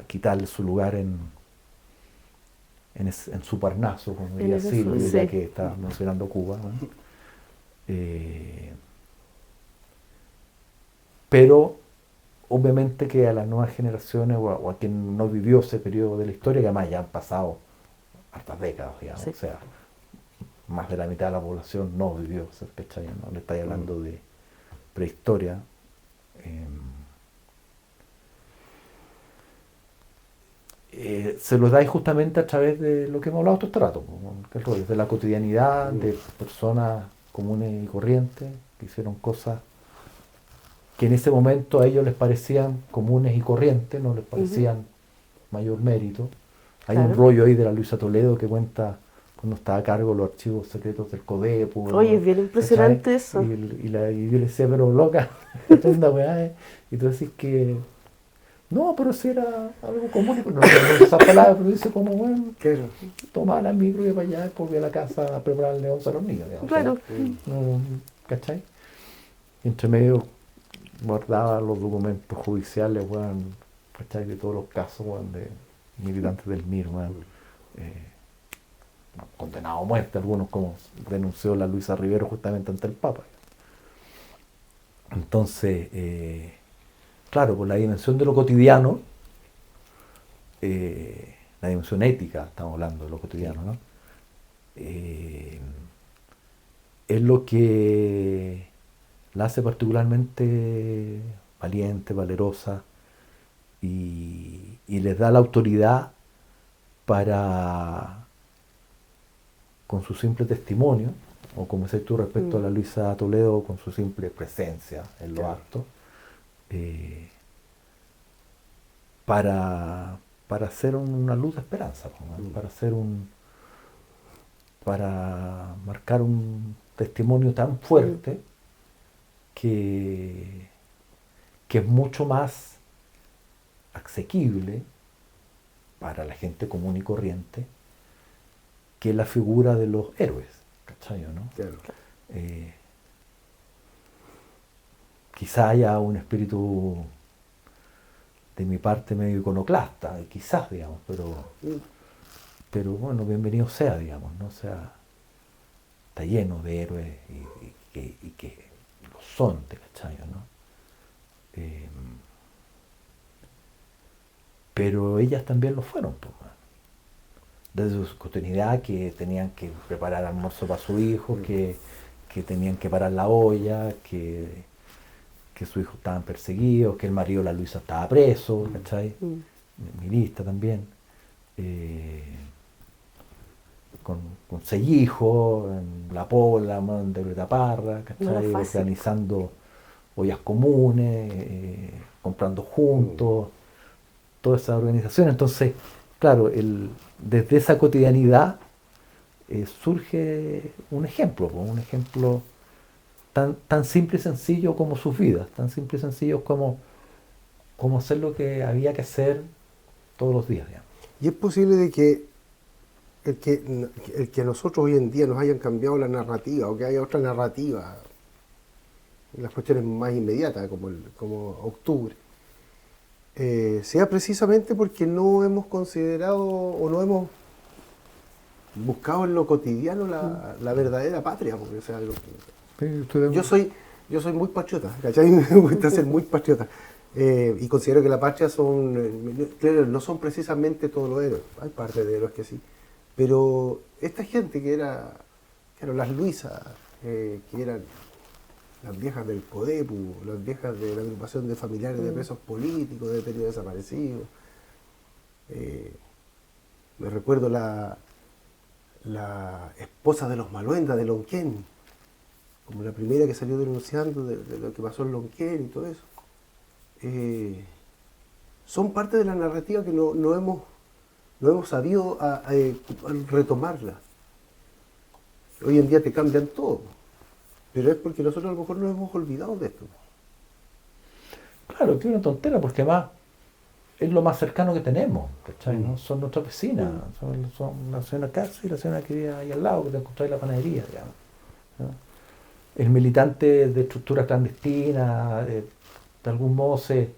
quitarle su lugar en su Parnaso, como diría Silvio, ya que está mencionando Cuba, ¿no? Pero obviamente que a las nuevas generaciones o a quien no vivió ese periodo de la historia, que además ya han pasado hartas décadas, digamos, o sea, más de la mitad de la población no vivió, ¿cachai? No le estáis hablando de prehistoria. Se los dais justamente a través de lo que hemos hablado todo este rato, de la cotidianidad, de personas comunes y corrientes que hicieron cosas que en ese momento a ellos les parecían comunes y corrientes, no les parecían mayor mérito. Hay un rollo ahí de la Luisa Toledo que cuenta cuando estaba a cargo de los archivos secretos del CODEPU. Oye, es bien impresionante eso. Y yo le decía, pero loca, esta weá, y tú decís que no, pero si era algo común, no esa palabra, pero dice como, bueno, tomaba la micro y iba para allá, después voy a la casa a preparar el negocio a los niños, digamos. Claro. O sea, ¿cachai? Y entre medio guardaba los documentos judiciales, bueno, ¿cachai? De todos los casos, bueno, de militantes del MIR, bueno, condenados a muerte, algunos como denunció la Luisa Rivero justamente ante el Papa. Entonces, claro, por la dimensión de lo cotidiano, la dimensión ética, estamos hablando de lo cotidiano, ¿no? Es lo que la hace particularmente valiente, valerosa, y les da la autoridad para, con su simple testimonio, o como dices tú respecto a la Luisa Toledo, con su simple presencia en los actos, para hacer una luz de esperanza, ¿no? Para marcar un testimonio tan fuerte que es mucho más asequible para la gente común y corriente que la figura de los héroes, ¿cachai, no? Claro. Quizá haya un espíritu de mi parte medio iconoclasta, quizás, digamos, pero bueno, bienvenido sea, digamos, ¿no? O sea, está lleno de héroes y que lo son, ¿cachai, no? Pero ellas también lo fueron, pues, desde su cotidianidad, que tenían que preparar almuerzo para su hijo, que tenían que parar la olla, que sus hijos estaban perseguidos, que el marido de la Luisa estaba preso, ¿cachai? Milista también, con 6 hijos, en La Pola, de Bretaparra, ¿cachai? No Organizando ollas comunes, comprando juntos, toda esa organización. Entonces, claro, desde esa cotidianidad surge un ejemplo tan simple y sencillo como sus vidas, tan simple y sencillo como hacer lo que había que hacer todos los días, digamos. Y es posible de que el que a nosotros hoy en día nos hayan cambiado la narrativa, o que haya otra narrativa en las cuestiones más inmediatas, como octubre, sea precisamente porque no hemos considerado o no hemos buscado en lo cotidiano la verdadera patria, porque, o sea, yo soy muy patriota, ¿cachai? Me gusta ser muy patriota. Y considero que la patria no son precisamente todos los héroes, hay parte de héroes que sí. Pero esta gente que eran las Luisas, que eran las viejas del Codepu, las viejas de la agrupación de familiares de presos políticos, de detenidos desaparecidos. Me recuerdo la esposa de los Maluenda, de Lonquén, como la primera que salió denunciando de lo que pasó en Lonquén y todo eso. Son parte de la narrativa que no hemos sabido retomarla. Hoy en día te cambian todo, pero es porque nosotros a lo mejor nos hemos olvidado de esto. Claro, que es una tontera, porque además es lo más cercano que tenemos, ¿cachai? ¿No? Son nuestras vecinas, son la señora Casa y la señora que vive ahí al lado, que te encontráis en la panadería, digamos, ¿no? El militante de estructura clandestina, de algún modo se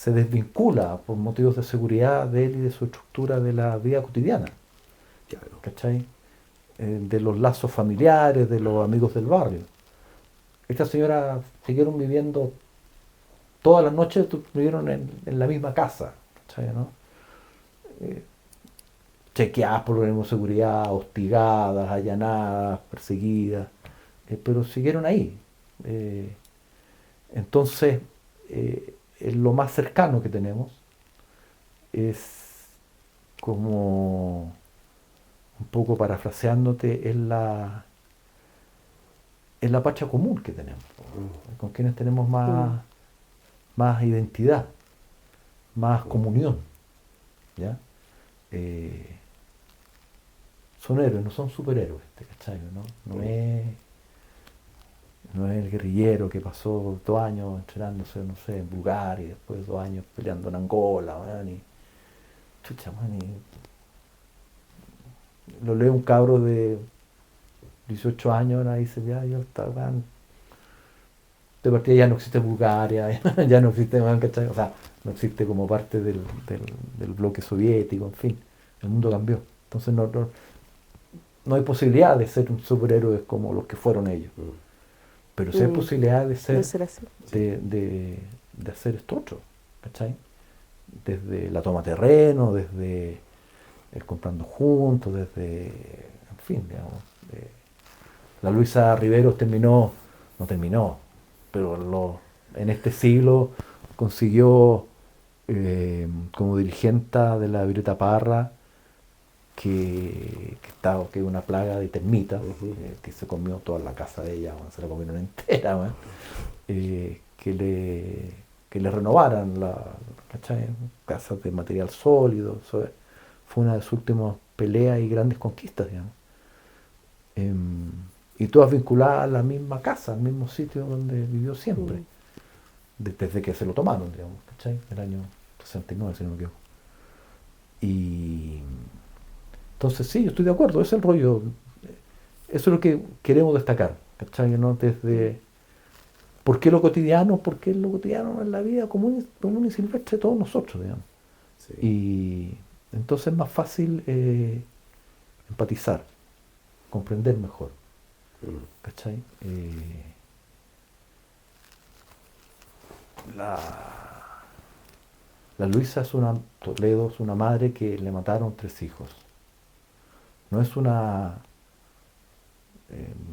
desvincula por motivos de seguridad de él y de su estructura de la vida cotidiana, Claro. ¿cachai? De los lazos familiares, de los amigos del barrio. Estas señoras siguieron viviendo todas las noches, vivieron en la misma casa, ¿cachai, no? Chequeadas por organismos de seguridad, hostigadas, allanadas, perseguidas, pero siguieron ahí. Entonces, lo más cercano que tenemos es, como un poco parafraseándote, es la patria común que tenemos, con quienes tenemos más identidad, más comunión, ¿ya? Son héroes, no son superhéroes, ¿cachai? No es el guerrillero que pasó 2 años entrenándose, no sé, en Bulgaria, y después 2 años peleando en Angola, lo lee un cabro de 18 años, ahora dice, ya, yo estaba, de partida ya no existe Bulgaria, ya no existe, ¿cachai? O sea, no existe como parte del bloque soviético, en fin, el mundo cambió. Entonces no hay posibilidad de ser un superhéroe como los que fueron ellos. pero si hay posibilidad de ser así. de hacer esto otro, ¿cachai? Desde la toma de terreno, desde el comprando juntos, desde, en fin, digamos. La Luisa Riveros no terminó, pero en este siglo consiguió como dirigenta de la Violeta Parra, que es una plaga de termitas, que se comió toda la casa de ella, se la comieron entera, que le renovaran ¿cachai? Casas de material sólido. Eso fue una de sus últimas peleas y grandes conquistas, digamos. Y todas vinculadas a la misma casa, al mismo sitio donde vivió siempre, desde que se lo tomaron, digamos, ¿cachai? El año 69, si no me equivoco. Y entonces sí, yo estoy de acuerdo, ese es el rollo. Eso es lo que queremos destacar, ¿cachai? ¿No? Desde ¿por qué lo cotidiano? Porque lo cotidiano es la vida común y silvestre de todos nosotros, digamos. Sí. Y entonces es más fácil empatizar, comprender mejor, ¿cachai? La Luisa Toledo es una madre que le mataron 3 hijos. No es una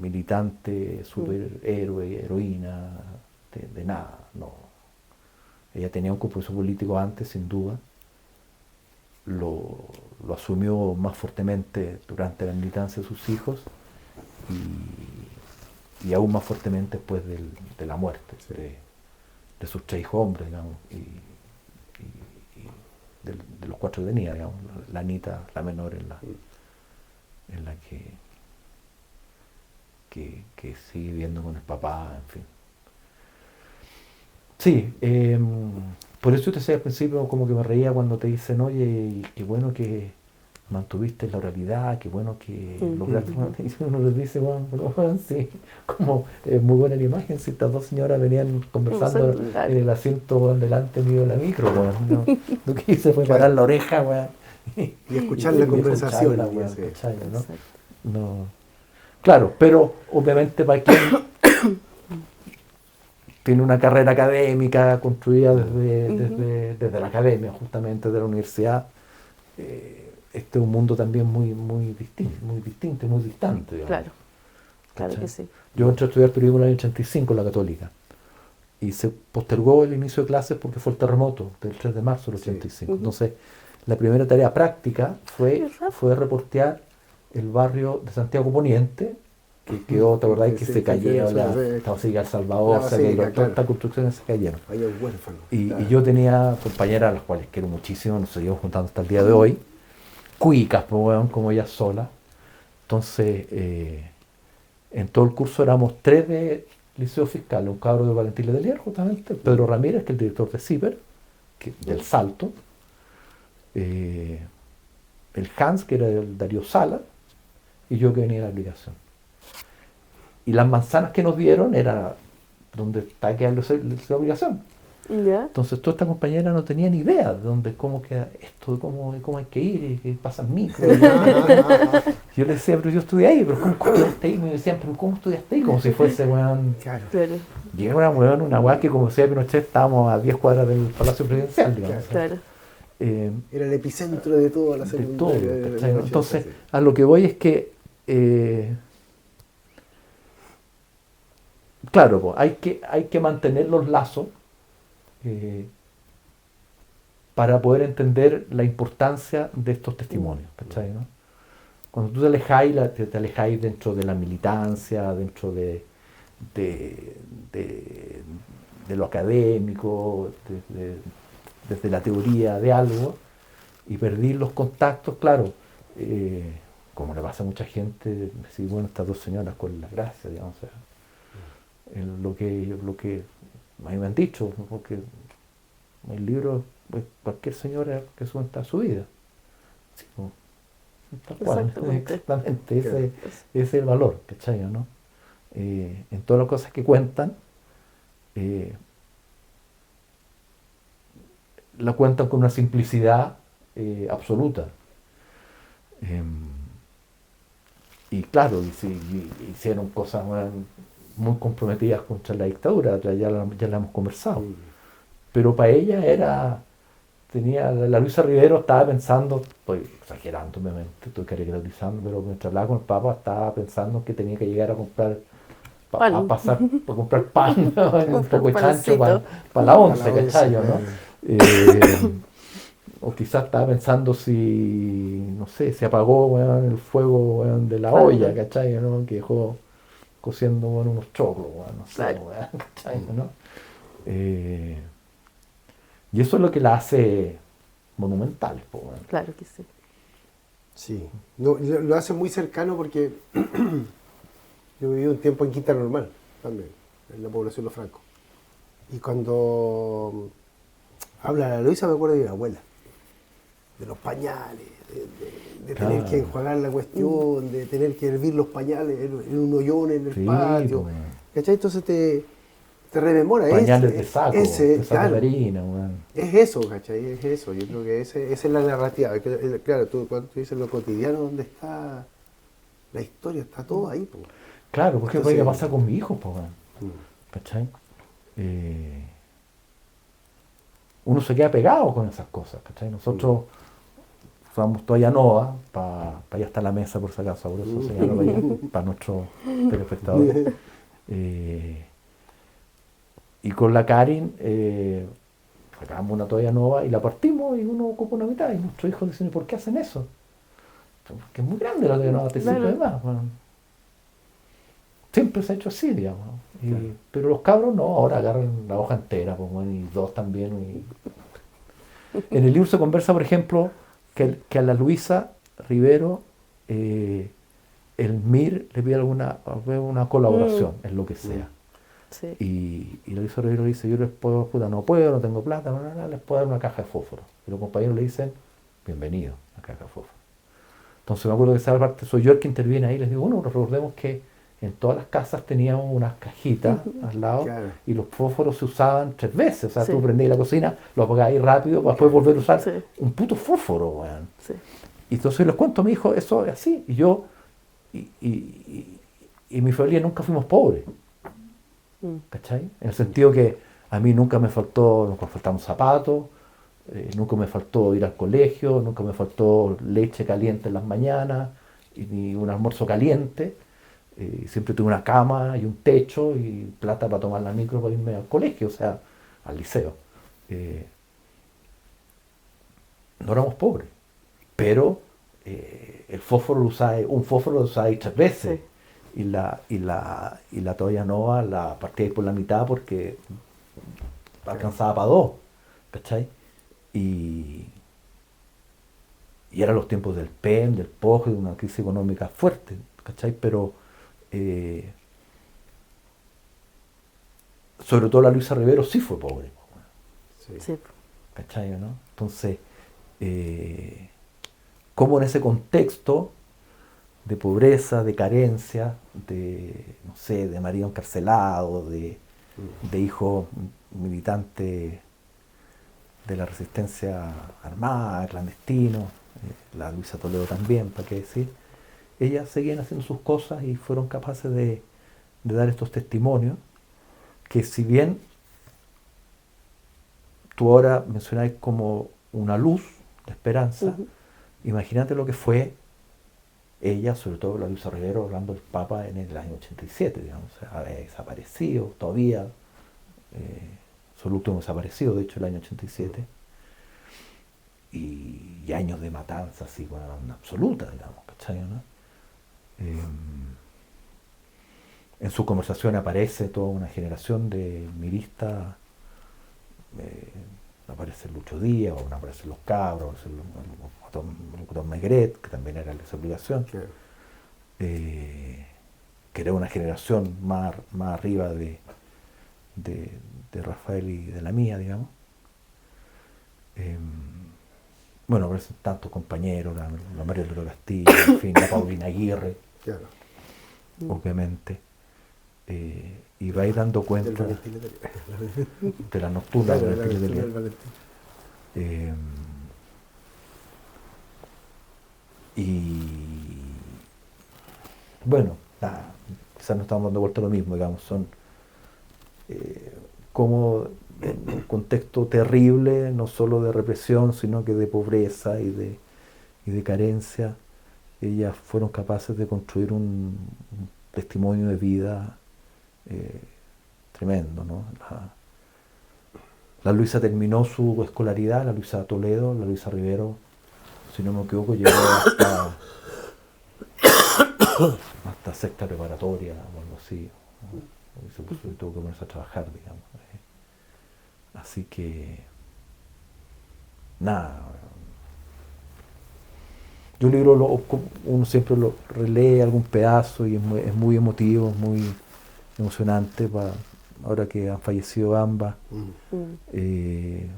militante, superhéroe, heroína, de nada, no. Ella tenía un compromiso político antes, sin duda. Lo asumió más fuertemente durante la militancia de sus hijos y aún más fuertemente después de la muerte de sus 3 hijos hombres, digamos, y de los 4 que tenía, digamos. La Anita, la menor, en la que sigue viviendo con el papá, en fin. Sí, por eso yo te decía al principio, como que me reía cuando te dicen, oye, qué bueno que mantuviste la oralidad, qué bueno que lograste. Uno les dice, bueno, sí, como muy buena la imagen, si estas 2 señoras venían conversando en el asiento delante mío de la micro, bueno, lo que hice fue parar la oreja, bueno, y escuchar la conversación. No. Claro, pero obviamente para quien tiene una carrera académica construida desde la academia, justamente de la universidad, este es un mundo también muy distinto, muy distante. Digamos. Claro que sí. Yo entré a estudiar periodismo en el año 85 en la Católica y se postergó el inicio de clases porque fue el terremoto del 3 de marzo del 85. Entonces, la primera tarea práctica fue reportear el barrio de Santiago Poniente, que quedó, ¿te acordás? Que se cayó la Basílica del Salvador, todas estas construcciones se cayeron. Y yo tenía compañeras a las cuales quiero muchísimo, nos seguimos juntando hasta el día de hoy, cuicas, como ellas solas. Entonces, en todo el curso éramos 3 de Liceo Fiscal, un cabro de Valentín Letelier, justamente, Pedro Ramírez, que es el director de CIPER, del Salto, el Hans, que era el Darío Sala, y yo que venía de la aplicación. Y las manzanas que nos dieron era donde está quedando la obligación. ¿Ya? Entonces toda esta compañera no tenía ni idea de cómo queda esto, de cómo hay que ir, y que pasan micro. Yo le decía, pero yo estudié ahí, pero ¿cómo estudiaste ahí? Me decían, pero ¿cómo estudiaste ahí? Como si fuese, weón. Claro. Llega una weón que, como decía Pinochet, estábamos a 10 cuadras del Palacio Presidencial, digamos. Claro. Era el epicentro de toda la secundaria. Entonces, a lo que voy es que claro, pues, hay que mantener los lazos para poder entender la importancia de estos testimonios, ¿cachai? ¿No? Cuando tú te alejáis dentro de la militancia, dentro de lo académico, desde la teoría de algo, y perdí los contactos, claro, como le pasa a mucha gente, decir, bueno, estas 2 señoras con la gracia, digamos, o sea, lo que a mí me han dicho, porque el libro es cualquier señora que cuenta su vida. Sí, tal cual, exactamente, ese es el valor, ¿cachai? ¿No? En todas las cosas que cuentan, la cuentan con una simplicidad absoluta. Y claro, hicieron cosas muy comprometidas contra la dictadura, ya la hemos conversado. Pero para ella la Luisa Rivero estaba pensando, estoy exagerando obviamente, estoy caricaturizando, pero mientras hablaba con el Papa estaba pensando que tenía que llegar a comprar, a pasar por comprar pan, un poco de chancho para la 11, ¿cachai? ¿No? O quizás estaba pensando si, no sé, se apagó, weón, el fuego, weón, de la olla, ¿cachai? ¿No? Que dejó cociendo, weón, unos choclos, weón, no sé, weón, ¿cachai? ¿No? Y eso es lo que la hace monumental, weón. Claro que sí. Sí, no, lo hace muy cercano porque yo viví un tiempo en Quinta Normal, también, en la población Los Francos. Y cuando habla la Luisa me acuerdo de mi abuela, de los pañales, de tener que enjuagar la cuestión, de tener que hervir los pañales en un hoyón en el patio. ¿Cachai? Entonces te rememora pañales de saco, de claro, harina, bueno. Es eso, ¿cachai? Es eso. Yo creo que esa es la narrativa. Claro, cuando tú dices lo cotidiano, ¿dónde está la historia? Está todo ahí, po. Claro, porque entonces, pasa con mi hijo, po, ¿cachai? Uno se queda pegado con esas cosas, ¿cachai? Nosotros usamos toalla nova, para allá está la mesa por si acaso, por eso se llama para nuestros telespectadores. Y con la Karin sacamos una toalla nova y la partimos y uno ocupa una mitad. Y nuestros hijos dicen, ¿por qué hacen eso? Porque es muy grande la toalla nova, te sirve de más. Bueno, siempre se ha hecho así, digamos. Pero los cabros no, ahora agarran la hoja entera, pues, bueno, y dos también. En el libro se conversa, por ejemplo, que a la Luisa Rivero el MIR le pide una colaboración en lo que sea. Sí. Y la Luisa Rivero dice, yo les puedo, puta, no puedo, no tengo plata, no, les puedo dar una caja de fósforo. Y los compañeros le dicen, bienvenido, a caja de fósforo. Entonces me acuerdo que esa parte soy yo el que interviene ahí, les digo, bueno, recordemos que en todas las casas teníamos unas cajitas al lado, claro, y los fósforos se usaban 3 veces. O sea, tú prendías la cocina, lo apagabas ahí rápido para después volver a usar un puto fósforo, weón. Sí. Y entonces les cuento a mi hijo, eso es así. Y yo y mi familia nunca fuimos pobres. ¿Cachai? En el sentido que a mí nunca me faltaron zapatos, nunca me faltó ir al colegio, nunca me faltó leche caliente en las mañanas, ni un almuerzo caliente. Siempre tuve una cama y un techo y plata para tomar la micro para irme al colegio, o sea, al liceo. No éramos pobres, pero el fósforo un fósforo lo usáis 3 veces. Sí. Y la toalla nova la partí por la mitad porque alcanzaba para 2, ¿cachai? Y eran los tiempos del PEM, del POG, de una crisis económica fuerte, ¿cachai? Pero sobre todo la Luisa Rivero sí fue pobre. Sí. ¿Cachai, no? Entonces, como en ese contexto de pobreza, de carencia, no sé, de marido encarcelado, de hijo militante de la resistencia armada, clandestino, la Luisa Toledo también, ¿para qué decir? Ellas seguían haciendo sus cosas y fueron capaces de dar estos testimonios que, si bien tú ahora mencionáis como una luz de esperanza, imagínate lo que fue ella, sobre todo la Luisa Rivero, hablando del Papa en el año 87, digamos, o sea, había desaparecido todavía, su último desaparecido, de hecho, el año 87, y años de matanza así, bueno, absoluta, digamos, ¿cachai, no? En su conversación aparece toda una generación de miristas, aparece Lucho Díaz, o aparecen los Cabros, los Megret, que también era la obligación, que era una generación más arriba de Rafael y de la mía, digamos. Bueno, aparecen tantos compañeros, la María Loro Castillo, en fin, la Paulina Aguirre, claro, obviamente. Y vais dando cuenta de la nocturna, claro, y bueno, quizás no estamos dando vuelta a lo mismo, digamos, son como en un contexto terrible, no solo de represión, sino que de pobreza y de carencia, ellas fueron capaces de construir un testimonio de vida tremendo, ¿no? La Luisa terminó su escolaridad, la Luisa Toledo, la Luisa Rivero, si no me equivoco, llegó hasta sexta preparatoria o algo así, ¿no? Y se tuvo que ponerse a trabajar, digamos. Así que, nada. Yo un libro, uno siempre lo relee algún pedazo y es muy emotivo, es muy emocionante, ahora que han fallecido ambas. De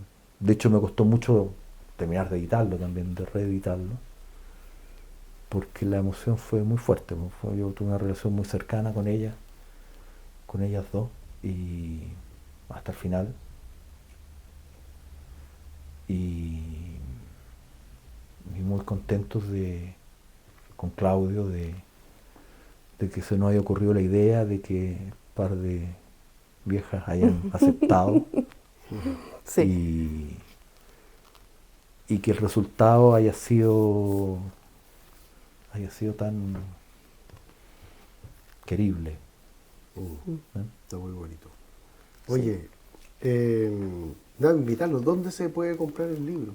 hecho, me costó mucho terminar de editarlo también, de reeditarlo, porque la emoción fue muy fuerte. Yo tuve una relación muy cercana con ellas dos, y hasta el final. Y muy contentos con Claudio de que se nos haya ocurrido la idea de que un par de viejas hayan aceptado. Sí. Y que el resultado haya sido tan querible. Está muy bonito. Oye, invitarlos, ¿dónde se puede comprar el libro?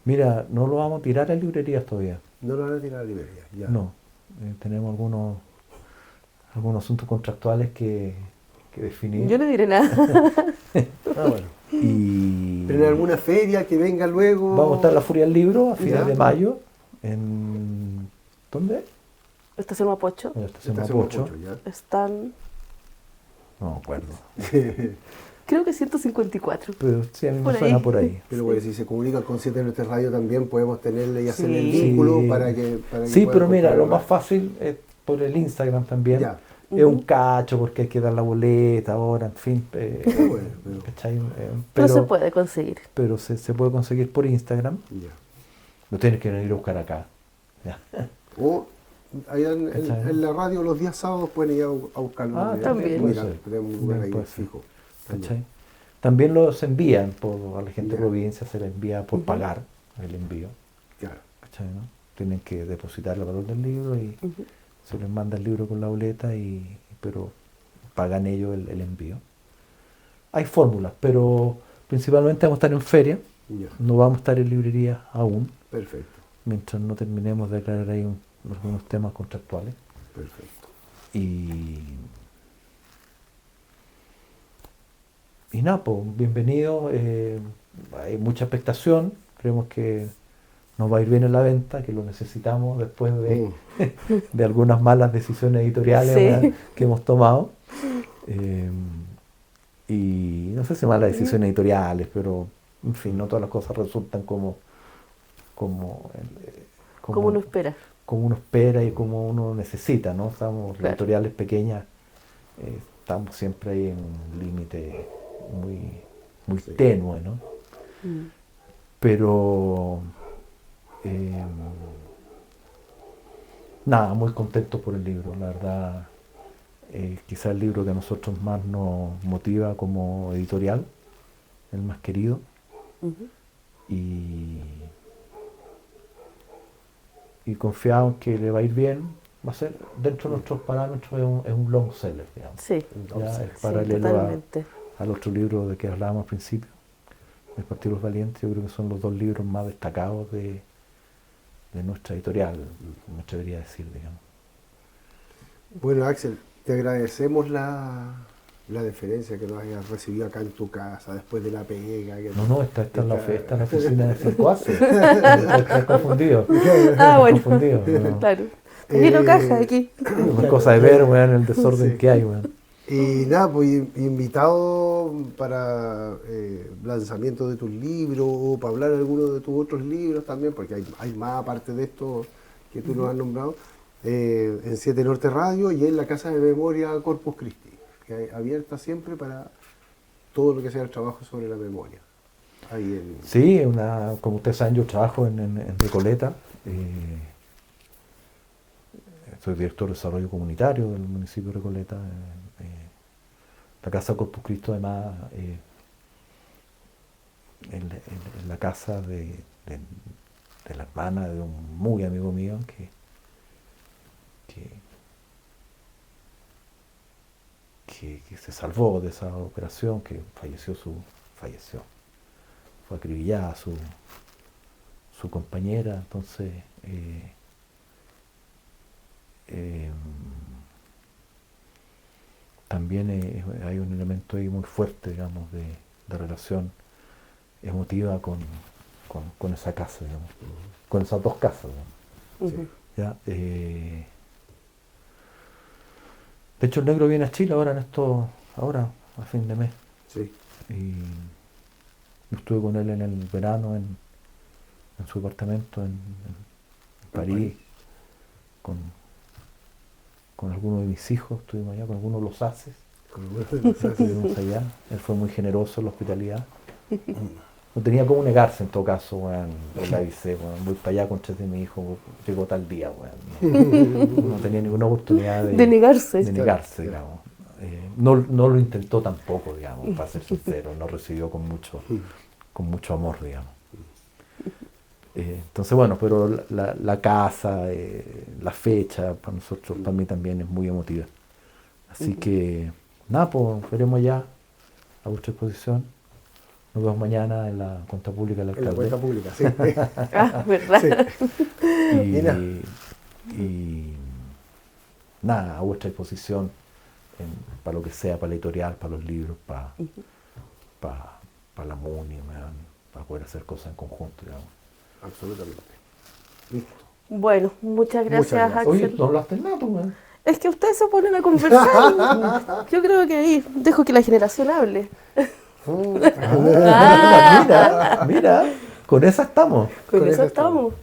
Mira, no lo vamos a tirar a librerías todavía. No lo van a tirar a librerías, ya. No, tenemos algunos asuntos contractuales que definir. Yo no diré nada. Bueno. Pero en alguna feria que venga luego. Vamos a estar en la Furia del Libro a finales de mayo. ¿Dónde? Estación Mapocho. En la Estación Mapocho. Están. No me acuerdo. Creo que 154. Pero sí, a mí me suena por ahí. Pero pues, si se comunican con 7 Norte Radio también podemos tenerle y hacerle el vínculo para que sí, pero mira, lo más fácil es por el Instagram también. Ya. Es un cacho porque hay que dar la boleta ahora, en fin. Pero se puede conseguir. Pero se puede conseguir por Instagram. Ya. Lo tienes que venir a buscar acá. Ya. O allá en la radio los días sábados pueden ir a buscarlo. También. Mira, tenemos un lugar ahí fijo. También los envían a la gente de provincia, se les envía por pagar el envío. Claro. ¿No? Tienen que depositar el valor del libro y se les manda el libro con la boleta, pero pagan ellos el envío. Hay fórmulas, pero principalmente vamos a estar en feria, no vamos a estar en librería aún. Perfecto. Mientras no terminemos de aclarar ahí algunos temas contractuales. Perfecto. Y nada, pues bienvenido. Hay mucha expectación, creemos que nos va a ir bien en la venta, que lo necesitamos después de algunas malas decisiones editoriales que hemos tomado. Y no sé si malas decisiones editoriales, pero en fin, no todas las cosas resultan como uno espera. Como uno espera y como uno necesita, ¿no? Estamos editoriales pequeñas, estamos siempre ahí en un límite muy tenue, ¿no? Pero nada, muy contento por el libro, la verdad. Quizá el libro que a nosotros más nos motiva como editorial, el más querido. Y confiado en que le va a ir bien, va a ser, dentro de nuestros parámetros, es un long seller, digamos. Sí, es paralelo al otro libro de que hablábamos al principio, El Partido de los Valientes. Yo creo que son los dos libros más destacados de nuestra editorial, me atrevería a decir, digamos. Bueno, Axel, te agradecemos la deferencia que nos hayas recibido acá en tu casa después de la pega. No, está en la oficina de 5A. Estás confundido. Bueno, confundido, claro. Lleno caja aquí. Una cosa de ver, weón, el desorden que hay, weón. Y nada, pues invitado para lanzamiento de tus libros o para hablar de algunos de tus otros libros también, porque hay más aparte de esto que tú nos has nombrado, en 7 Norte Radio y en la Casa de Memoria Corpus Christi, que es abierta siempre para todo lo que sea el trabajo sobre la memoria. Sí, como ustedes saben, yo trabajo en Recoleta. soy director de desarrollo comunitario del municipio de Recoleta. La Casa Corpus Christi, además, en la casa de la hermana de un muy amigo mío que se salvó de esa operación, que falleció, fue acribillada su compañera. Entonces también hay un elemento ahí muy fuerte, digamos, de relación emotiva con esa casa, digamos, con esas dos casas, digamos. Ujú. ¿Ya? De hecho, el negro viene a Chile ahora a fin de mes. Sí. Y yo estuve con él en el verano en su apartamento en París, con algunos de mis hijos, estuvimos allá, con algunos de los haces. Estuvimos allá. Él fue muy generoso en la hospitalidad. No tenía cómo negarse, en todo caso, weón. Le avisé, weón, voy para allá con tres de mi hijo, llegó tal día, weón. No tenía ninguna oportunidad de negarse. De negarse, digamos. No lo intentó tampoco, digamos, para ser sincero. No recibió con mucho amor, digamos. Entonces, bueno, pero la casa, la fecha, para mí también es muy emotiva. Así que, nada, pues veremos allá a vuestra exposición. Nos vemos mañana en la cuenta pública del alcalde. En la cuenta pública, sí. ¿Verdad? Sí. Y nada, a vuestra disposición para lo que sea, para la editorial, para los libros, para la MUNI, para poder hacer cosas en conjunto, digamos. Absolutamente. Listo. Bueno, muchas gracias, Axel. Oye, no hablaste nada, tú, weón. Es que ustedes se ponen a conversar. Yo creo que ahí dejo que la generación hable. Mira, con esa estamos. Con eso estamos.